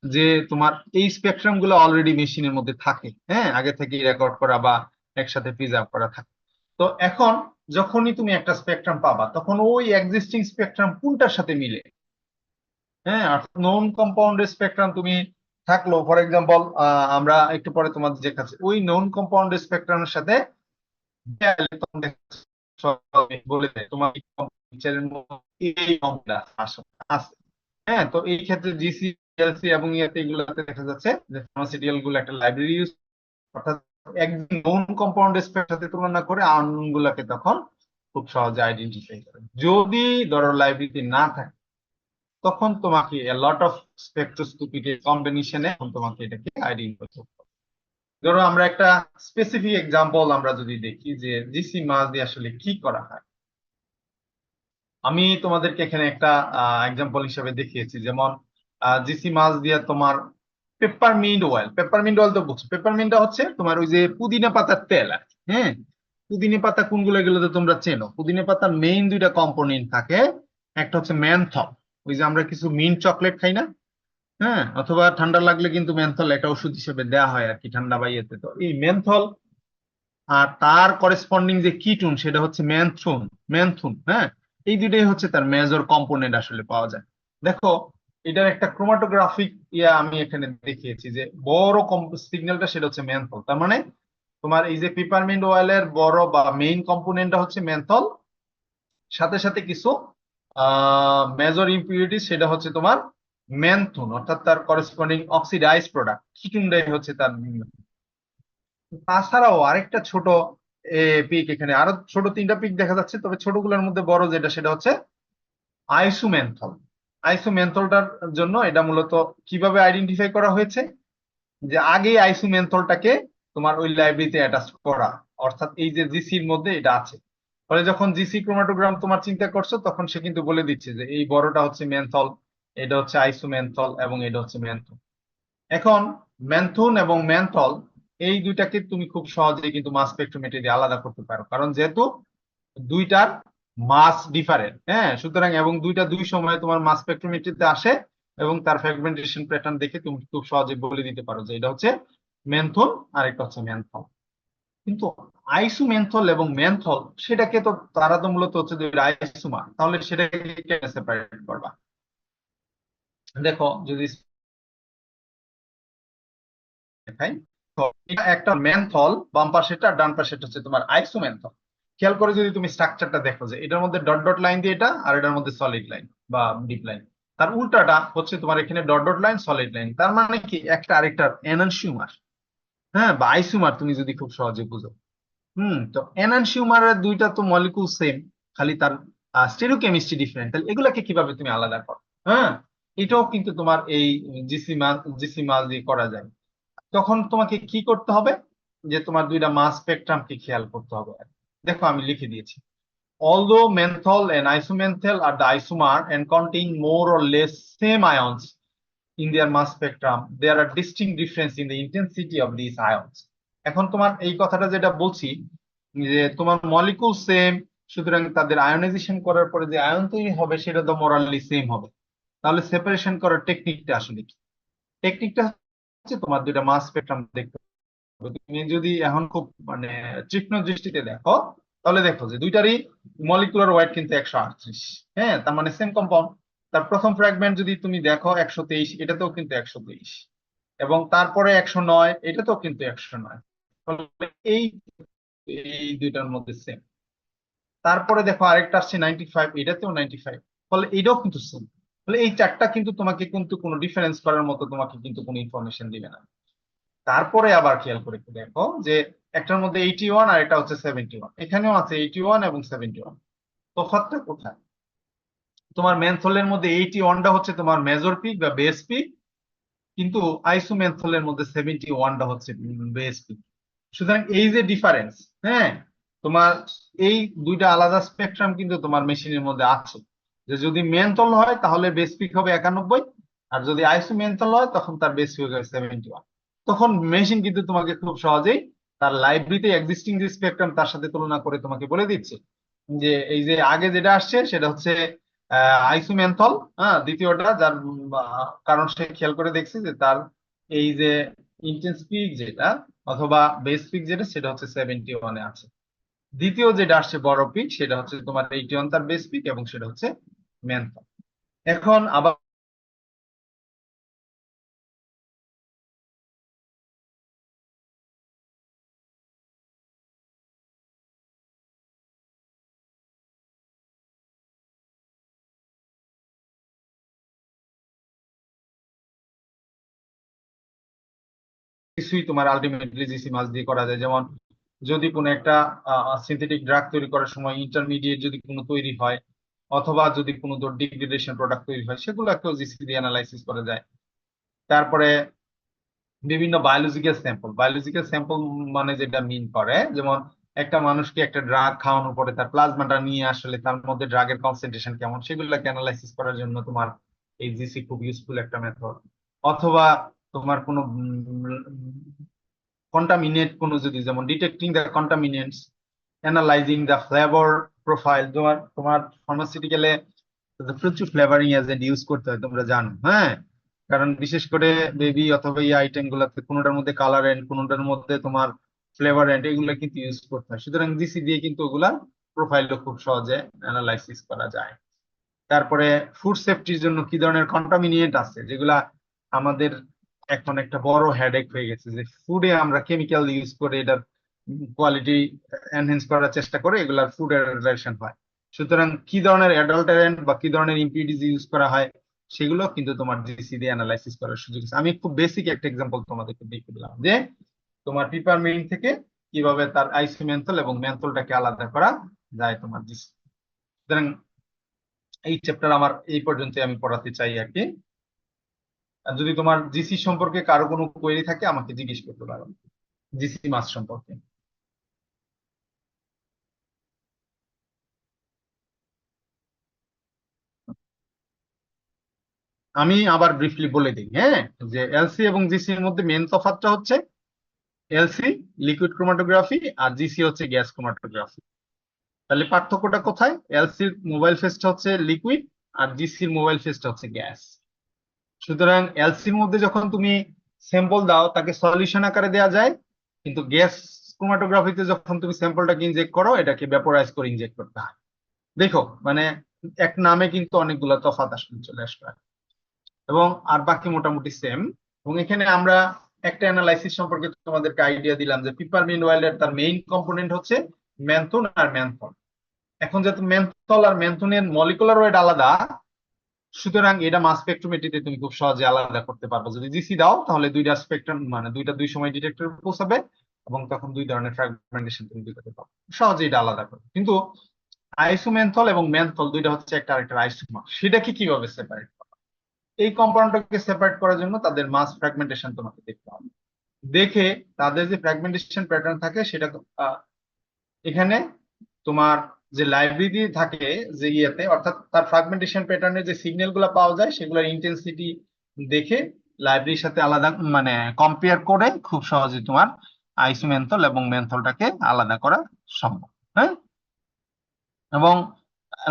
A: যে তোমার এই স্পেকট্রাম গুলো অলরেডি মেশিনের মধ্যে থাকে, হ্যাঁ, আগে থেকে রেকর্ড করা বা একসাথে প্রিজার্ভ করা থাকে। তো এখন যখনই তুমি একটা স্পেকট্রাম পাবা তখন ওই এক্সিস্টিং স্পেকট্রাম কোনটার সাথে মিলে, হ্যাঁ, নন কম্পাউন্ডের স্পেকট্রাম তুমি থাকলো ফর এক্সাম্পল, আমরা একটু পরে তোমাদের দেখাচ্ছি, ওই নন কম্পাউন্ডের স্পেকট্রামের সাথে বলে দেয় তোমার এই অংকটা আছে। হ্যাঁ, তো এই ক্ষেত্রে জিসি পিএলসি এবং ইয়েতে এগুলোতে দেখা যাচ্ছে যে ফার্মাসিউটিক্যাল গুলো একটা লাইব্রেরি ইউজ, অর্থাৎ একদম নোন কম্পাউন্ড স্পেসের সাথে তুলনা করে আননোন গুলাকে তখন খুব সহজে আইডেন্টিফাই করে। যদি ধরো লাইব্রেরিতে না থাকে তখন তোমাকে লট অফ স্পেকট্রোস্কোপিক কম্বিনেশনে তোমাকে এটাকে আইডেন্টিফাই করতে হবে। ধরো আমরা একটা স্পেসিফিক এক্সাম্পল আমরা যদি দেখি যে জিসি মাস দিয়ে আসলে কি করা হয়। আমি তোমাদেরকে এখানে একটা এক্সাম্পল হিসেবে দেখিয়েছি, যেমন জিসি মাছ দিয়ে তোমার পেপারমিন্ট অয়েল। পেপারমিন্ট অয়েল তো বুঝছো, পেপারমিন্টটা হচ্ছে তোমার ওই যে পুদিনা পাতার তেল আর কি। হ্যাঁ, পুদিনা পাতা কোনগুলো, এগুলো তো তোমরা চেনো। পুদিনা পাতার মেইন দুইটা কম্পোনেন্ট থাকে, একটা হচ্ছে মেনথল, ওই যে আমরা কিছু মিন্ট চকলেট খাই না, হ্যাঁ, অথবা ঠান্ডা লাগলে কিন্তু মেনথল একটা ওষুধ হিসেবে দেওয়া হয় আর কি, ঠান্ডা বা ইয়েতে। তো এই মেনথল আর তার করেসপন্ডিং যে কিটুন সেটা হচ্ছে ম্যানথুন। ম্যানথুন, হ্যাঁ, এই দুইটাই হচ্ছে তার মেজর কম্পোনেন্ট আসলে পাওয়া যায়। দেখো এটার একটা ক্রোমাটোগ্রাফিক আমি এখানে দেখিয়েছি যে বড় সিগন্যালটা সেটা হচ্ছে ম্যানথল। তার মানে তোমার এই যে পিপারমিন্ট অয়েলের বড় বা মেইন কম্পোনেন্টটা হচ্ছে ম্যানথল, সাথে সাথে কিছু মেজর ইম্পিউরিটি সেটা হচ্ছে তোমার ম্যানথুন, অর্থাৎ তার করেসপন্ডিং অক্সিডাইজ প্রোডাক্ট কিটুনটাই হচ্ছে তার। তাছাড়াও আরেকটা ছোট পিক, এখানে আরো ছোট 3টা পিক দেখা যাচ্ছে, তবে ছোটগুলোর মধ্যে বড় যেটা সেটা হচ্ছে আইসোমেনথল। আইসোমেনথলটার জন্য এটা মূলত কিভাবে আইডেন্টিফাই করা হয়েছে যে আগে আইসোমেনথলটাকে তোমার ওই লাইব্রেরিতে অ্যাটাচ করা, অর্থাৎ এই যে জিসির মধ্যে এটা আছে। ফলে যখন জিসি ক্রোমাটোগ্রাম তোমার চিন্তা করছো তখন সে কিন্তু বলে দিচ্ছে যে এই বড়টা হচ্ছে মেনথল, এটা হচ্ছে আইসোমেনথল এবং এটা হচ্ছে মেনথল। এখন ম্যানথুন এবং ম্যানথল এই দুইটাকে তুমি খুব সহজেই কিন্তু মাস স্পেকট্রোমেট্রি দিয়ে আলাদা করতে পারো, কারণ যেহেতু দুইটার মাস ডিফারেন্ট, হ্যাঁ, সুতরাং এবং দুইটা দুই সময়ে তোমার মাস স্পেকট্রোমেট্রিতে আসে এবং তার ফ্র্যাগমেন্টেশন প্যাটার্ন দেখে তুমি খুব সহজে বলে দিতে পারো যে এটা হচ্ছে ম্যানথল আর এটা হচ্ছে ম্যানথল। কিন্তু আইসোমেনথল এবং ম্যানথল সেটাকে তো তারা তো মূলত হচ্ছে দুইটা আইসোমার, তাহলে সেটাকে কেমনে সেপারেট করবা? দেখো যদি দেখাই, তো এটা একটা মেনথল, বাম পাশেটা ডান পাশেটা হচ্ছে তোমার আইসোমেনথল। খেয়াল করে যদি তুমি স্ট্রাকচারটা দেখো যে এটার মধ্যে ডট ডট লাইন দিয়ে এটা, আর এটার মধ্যে সলিড লাইন বা ডিপ লাইন। তার উল্টাটা হচ্ছে তোমার এখানে dot dot line solid line, তার মানে কি একটা আরেকটার এনানসিউমার, হ্যাঁ, বা আইসোমার তুমি যদি খুব সহজে বুঝো। তো এনানসিউমারের দুইটা তো মলিকুল সেম, খালি তার স্টেরিওকেমিস্ট্রি ডিফারেন্ট, তাহলে এগুলাকে কিভাবে তুমি আলাদা করো? হ্যাঁ, এটাও কিন্তু তোমার এই জিসি মাস দিয়ে করা যায়। তখন তোমাকে কি করতে হবে যে তোমার দুইটা মাস স্পেকট্রামকে খেয়াল করতে হবে। দেখো আমি লিখে দিয়েছি, although menthol and isomenthol are the isomer and contain more or less same ions in their mass spectrum, there are distinct difference in the intensity of these ions. এখন তোমার এই কথাটা যেটা বলছি যে তোমার মলিকুল সেম, সুতরাং তাদের আয়োনাইজেশন করার পরে যে আয়ন তৈরি হবে সেটা তো মোরালি সেম হবে। তাহলে সেপারেশন করার টেকনিকটা আসলে কি? টেকনিকটা হচ্ছে তোমার দুইটা মাস স্পেকট্রাম দেখতে হবে। তুমি যদি এখন খুব মানে তীক্ষ্ণ দৃষ্টিতে দেখো তাহলে দেখো যে দুইটারই মলিকুলার ওয়েট কিন্তু 138, হ্যাঁ, তার মানে সেম কম্পাউন্ড। তার প্রথম ফ্র্যাগমেন্ট যদি তুমি দেখো 123, এটাতেও কিন্তু 123, এবং তারপরে 109, এটাতেও কিন্তু 109। এই এই দুইটার মধ্যে সেম। তারপরে দেখো আরেকটা আসছে 95, এটাতেও 95, ফলে এটাও কিন্তু সেম। ফলে এই চারটা কিন্তু তোমাকে কিন্তু কোনো ডিফারেন্স করার মতো তোমাকে কিন্তু কোনো ইনফরমেশন দিবে না। তারপরে আবার খেয়াল করে একটু দেখো যে একটার মধ্যে 81 আর এটা হচ্ছে 71, এখানেও আছে 81 এবং 71। তফাৎটা কোথায়? তোমার মেনথলের মধ্যে 81টা হচ্ছে তোমার মেজর পিক বা বেস পিক, কিন্তু আইসোমেনথলের মধ্যে 71টা হচ্ছে বেস পিক। সুতরাং এই যে ডিফারেন্স, হ্যাঁ, তোমার এই দুইটা আলাদা স্পেকট্রাম কিন্তু তোমার মেশিনের মধ্যে আছে, যে যদি মেনথল হয় তাহলে বেস পিক হবে 91, আর যদি আইসোমেনথল হয় তখন তার বেস পিক হবে 71। তখন মেশিন কিন্তু তোমাকে খুব সহজেই তার লাইব্রেরিতে এক্সিস্টিং যে স্পেকট্রাম তার সাথে তুলনা করে তোমাকে বলে দিচ্ছে যে এই যে আগে যেটা আসছে সেটা হচ্ছে আইসোমেনথল, হ্যাঁ, দ্বিতীয়টা যার কারণ সে খেয়াল করে দেখছে যে তার এই যে ইন্টেন্স পিক যেটা অথবা বেস পিক যেটা সেটা হচ্ছে 71-এ আছে। দ্বিতীয় যেটা আসছে বড় পিক সেটা হচ্ছে তোমার 81 তার বেস পিক এবং সেটা হচ্ছে মেনথল। এখন আবার কিছুই তোমার আলটিমেটলি জিসি মাস দিয়ে করা যায়। যেমন যদি কোনো একটা সিনথেটিক ড্রাগ তৈরি করার সময় ইন্টারমিডিয়েট যদি কোনো তৈরি হয়, অথবা যদি কোনো ডিগ্রেডেশন প্রোডাক্ট তৈরি হয়, সেগুলোকেও জিসি দিয়ে অ্যানালাইসিস করা যায়। তারপরে বিভিন্ন বায়োলজিক্যাল স্যাম্পল মানে যেটা মিন করে, যেমন একটা মানুষকে একটা ড্রাগ খাওয়ানোর পরে তার প্লাজমাটা নিয়ে আসলে তার মধ্যে ড্রাগের কনসেন্ট্রেশন কেমন, সেগুলোকে অ্যানালাইসিস করার জন্য তোমার এই জিসি খুব ইউজফুল একটা মেথড। অথবা তোমার কোনো কন্টামিনেট কোনো যদি, যেমন detecting the contaminants, analysing the flavour profile. তোমার তোমার ফার্মাসিউটিক্যালে প্রচুর ফ্লেভারিং এজেন্ট ইউজ করতে হয়, তোমরা জানো। হ্যাঁ, কারণ বিশেষ করে বেবি অথবা এই আইটেম গুলাতে কোনোটার মধ্যে কালার এন্ড, কোনোটার মধ্যে তোমার ফ্লেভার এন্ড, এগুলো কিন্তু ইউজ করতে হয়। সুতরাং জিসি দিয়ে কিন্তু ওগুলা প্রোফাইলটা খুব সহজে অ্যানালাইসিস করা যায়। তারপরে ফুড সেফটির জন্য কি ধরনের কন্টামিনেন্ট আছে, যেগুলা আমাদের এখন একটা বড় হেডেক হয়ে গেছে, যে ফুডে আমরা কেমিক্যাল ইউজ করে এটার কোয়ালিটি এনহেন্স করার চেষ্টা করে, এগুলার ফুড অ্যাডাল্টারেশন হয়। সুতরাং কি ধরনের অ্যাডাল্টারেন্ট বা কি ধরনের ইম্পিউরিটিজ ইউজ করা হয়, সেগুলো কিন্তু তোমার জিসি দিয়ে অ্যানালাইসিস করার সুযোগ আছে। আমি খুব বেসিক একটা এক্সাম্পল তোমাদেরকে দেখিয়ে দিলাম, যে তোমার পিপারমিন্ট থেকে কিভাবে তার আইসোমেন্থল এবং মেন্থলটাকে আলাদা করা যায় তোমার জিসি। সুতরাং এই চ্যাপ্টার আমার এই পর্যন্ত আমি পড়াতে চাই আর কি। আর যদি তোমার জিসি সম্পর্কে কারো কোনো কোয়েরি থাকে আমাকে জিজ্ঞেস করতে পারো, জিসি মাস সম্পর্কে। আমি আবার ব্রিফলি বলে দিই, হ্যাঁ, যে এলসি এবং জিসির মধ্যে মেন তফাৎটা হচ্ছে এলসি লিকুইড ক্রোমাটোগ্রাফি আর জিসি হচ্ছে গ্যাস ক্রোমাটোগ্রাফি। তাহলে পার্থক্যটা কোথায়? এলসির মোবাইল ফেজটা হচ্ছে লিকুইড আর জিসির মোবাইল ফেজটা হচ্ছে গ্যাস। সুতরাং এলসির মধ্যে যখন তুমি স্যাম্পল দাও তাকে সলিউশন আকারে দেওয়া যায়, কিন্তু গ্যাস ক্রোমাটোগ্রাফিতে যখন তুমি স্যাম্পলটাকে ইনজেক্ট করো এটাকে ভ্যাপোরাইজ করে ইনজেক্ট করতে হয়। দেখো মানে এক নামে কিন্তু অনেকগুলো তফাৎ আসলে চলে আসবে, এবং আর বাকি মোটামুটি সেম। এবং এখানে আমরা একটা অ্যানালাইসিস সম্পর্কে তোমাদেরকে আইডিয়া দিলাম, যে পিপারমিন্ট অয়েলের তার মেইন কম্পোনেন্ট হচ্ছে ম্যান্থন আর ম্যান্থল। এখন যেহেতু ম্যান্থল আর ম্যান্থনের মলিকুলার ওয়েট আলাদা, সুতরাং এটা মাস স্পেকট্রোমেট্রিতে তুমি খুব সহজে আলাদা করতে পারবে। যদি জিসি দাও তাহলে দুইটা স্পেকট্রাম মানে দুই সময় ডিটেক্টর পৌঁছাবে, এবং তখন দুই ধরনের ফ্র্যাগমেন্টেশন তুমি দিতে পারবে, সহজে এটা আলাদা করবে। কিন্তু আইসোমেন্থল এবং ম্যান্থল দুইটা হচ্ছে একটা আরেকটা আইসোমার, সেটাকে কিভাবে সেপারেট করা, এই কম্পাউন্ডটাকে সেপারেট করার জন্য তাদের মাস ফ্র্যাগমেন্টেশন তোমাকে দেখতে হবে। দেখে তাদের যে ফ্র্যাগমেন্টেশন প্যাটার্ন থাকে সেটা এখানে তোমার যে লাইব্রেরি থাকে যে ইয়েতে, অর্থাৎ তার ফ্র্যাগমেন্টেশন প্যাটার্নের যে সিগন্যাল গুলো পাওয়া যায় সেগুলোর ইন্টেন্সিটি দেখে লাইব্রেরির সাথে আলাদা মানে কম্পেয়ার করে খুব সহজে তোমার আইসোমেন্থল এবং মেন্থলটাকে আলাদা করা সম্ভব। হ্যাঁ, এবং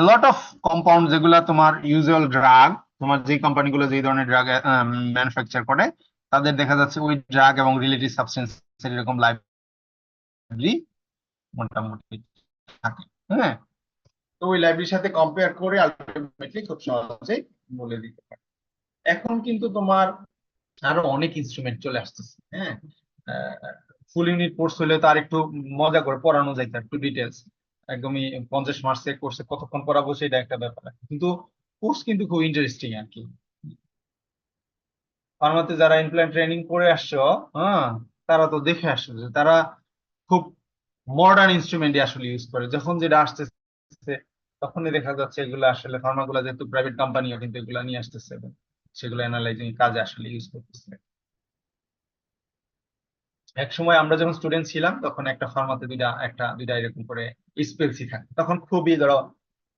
A: লট অফ কম্পাউন্ড যেগুলা তোমার ইউজুয়াল ড্রাগ, তোমার যে কোম্পানিগুলো যে ধরনের ড্রাগ ম্যানুফ্যাকচার করে, তাদের দেখা যাচ্ছে ওই ড্রাগ এবং রিলেটিভ সাবস্টেন্স এরকম লাইব্রেরি মোটামুটি থাকে। হ্যাঁ, তো ওই লাইব্রেরির সাথে কম্পেয়ার করে আলটিমেটলি খুব সহজেই বলে দিতে পারে। এখন কিন্তু তোমার আরো অনেক ইনস্ট্রুমেন্ট চলে আসতেছে। হ্যাঁ, ফুল ইউনিট কোর্স হলে তো আর একটু মজা করে পড়ানো যায়, একটু ডিটেলস একদমই 50 মার্কসের কোর্সে কতক্ষণ পড়াবো সেটা একটা ব্যাপার, কিন্তু কোর্স কিন্তু খুব ইন্টারেস্টিং আর কি। ফার্মাতে যারা ইমপ্ল্যান্ট ট্রেনিং করে আসছো, হ্যাঁ, তারা তো দেখে আসছো যে তারা খুব মডার্ন ইনস্ট্রুমেন্ট আসলে ইউজ করে। যখন যেটা আসতেছে তখনই দেখা যাচ্ছে এগুলো আসলে ফার্মাগুলো যেহেতু প্রাইভেট কোম্পানিও কিন্তু এগুলো নিয়ে আসতেছে এবং সেগুলো অ্যানালাইজিং কাজে আসলে ইউজ করতেছে। এক সময় আমরা যখন স্টুডেন্ট ছিলাম তখন একটা ফার্মাতে দুইটা এরকম করে স্পেলসি থাকে, তখন খুবই ধরো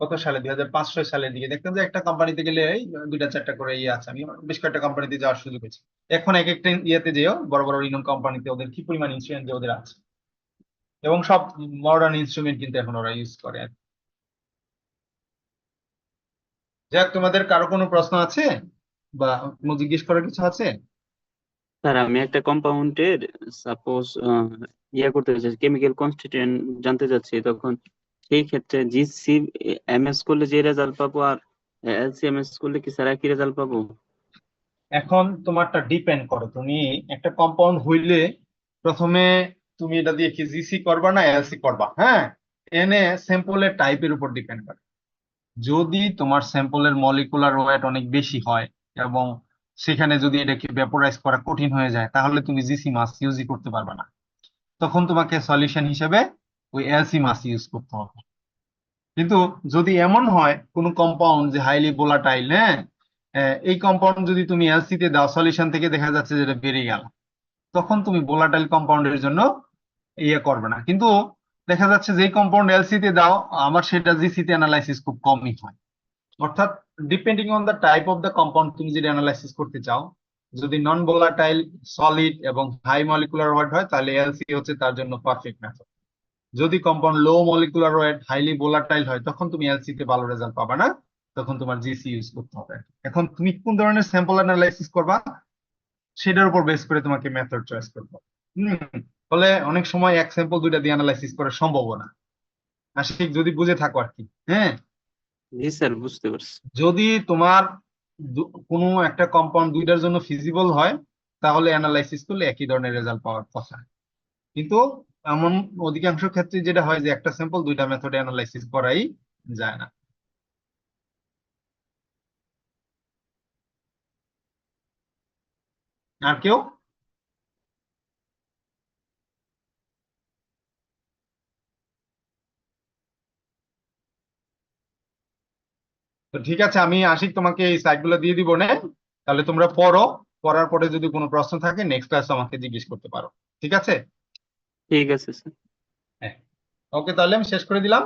A: কত সালে 2005-6 সালের দিকে দেখতাম যে একটা কোম্পানিতে গেলে এই দুইটা চারটা করে ইয়ে আছে। আমি বেশ কয়েকটা কোম্পানিতে যাওয়ার সুযোগ হয়েছে। এখন এক একটা ইয়েতে যেও বড় বড় রিনোন কোম্পানিতে ওদের কি পরিমাণ ইনস্ট্রুমেন্ট যে ওদের আছে, এবং সব মডার্ন ইনস্ট্রুমেন্ট কিন্তু এখন ওরা ইউজ করে। যাক, তোমাদের কারো কোনো প্রশ্ন আছে বা কোনো জিজ্ঞেস করার কিছু আছে?
C: স্যার আমি একটা কম্পাউন্ডের সাপোজ করতে চাচ্ছি, কেমিক্যাল কনস্টিটিউয়েন্ট জানতে চাচ্ছি, তখন সেই ক্ষেত্রে জিসি এমএস করলে যে রেজাল্ট পাবো আর এলসিএমএস করলে কি স্যার একই রেজাল্ট পাবো?
A: এখন তোমারটা ডিপেন্ড করে, তুমি একটা কম্পাউন্ড হইলে প্রথমে তুমি এটা দিয়ে কি জিসি করবা না এলসি করবা। হ্যাঁ, এনে স্যাম্পলের টাইপের উপর ডিপেন্ড করে। যদি তোমার স্যাম্পলের মলিকুলার ওয়েট অনেক বেশি হয় এবং সেখানে যদি এটাকে ভেপোরাইজ করা কঠিন হয়ে যায় তাহলে তুমি জিসি মাস ইউজই করতে পারবে না। তখন তোমাকে সলিউশন হিসেবে ওই এলসি মাস ইউজ করতে হবে। কিন্তু যদি এমন হয় কোনো কম্পাউন্ড যে হাইলি ভোলাটাইল, হ্যাঁ, এই কম্পাউন্ড যদি তুমি এলসি তে দাও সলিউশন থেকে দেখা যাচ্ছে যেটা বেরিয়ে গেল, তখন তুমি ভোলাটাইল কম্পাউন্ডের জন্য ইয়ে করবে না। কিন্তু দেখা যাচ্ছে যে কম্পাউন্ড এলসি তে দাও আমার সেটা জিসি তে অ্যানালাইসিস খুব কমই হয়। অর্থাৎ depending on the type of the compound তুমি যদি অ্যানালাইসিস করতে চাও, যদি নন ভোলাটাইল, সলিড এবং হাই মলিকুলার ওয়েট হয় তাহলে এলসি হচ্ছে তার জন্য পারফেক্ট মেথড। যদি কম্পাউন্ড লো মলিকুলার ওয়েট হাইলি ভোলাটাইল হয় তখন তুমি এলসি তে ভালো রেজাল্ট পাবে না, তখন তোমার জিসি ইউজ করতে হবে। এখন তুমি কোন ধরনের স্যাম্পল অ্যানালাইসিস করবা সেটার উপর বেস করে তোমাকে মেথড চয়েস করতে হবে। ফলে অনেক সময় এক স্যাম্পল দুইটা দিয়ে অ্যানালাইসিস করা সম্ভব না। আশিক, যদি বুঝে থাকো আর কি। হ্যাঁ,
C: জি স্যার, বুঝতে পারছি।
A: যদি তোমার কোনো একটা কম্পাউন্ড দুইটার জন্য ফিজিবল হয় তাহলে অ্যানালাইসিস করলে একই ধরনের রেজাল্ট পাওয়ার কথা। কিন্তু এমন অধিকাংশ ক্ষেত্রে যেটা হয় যে একটা স্যাম্পল দুইটা মেথডে অ্যানালাইসিস করাই যায় না। আর কেউ? তো ঠিক আছে, আমি আশিক তোমাকে এই সাইটগুলো দিয়ে দিব না, তাহলে তোমরা পড়ো। পড়ার পরে যদি কোনো প্রশ্ন থাকে নেক্সট ক্লাস আমাকে জিজ্ঞেস করতে পারো। ঠিক আছে?
C: ঠিক আছে স্যার।
A: হ্যাঁ, ওকে, তাহলে আমি শেষ করে দিলাম।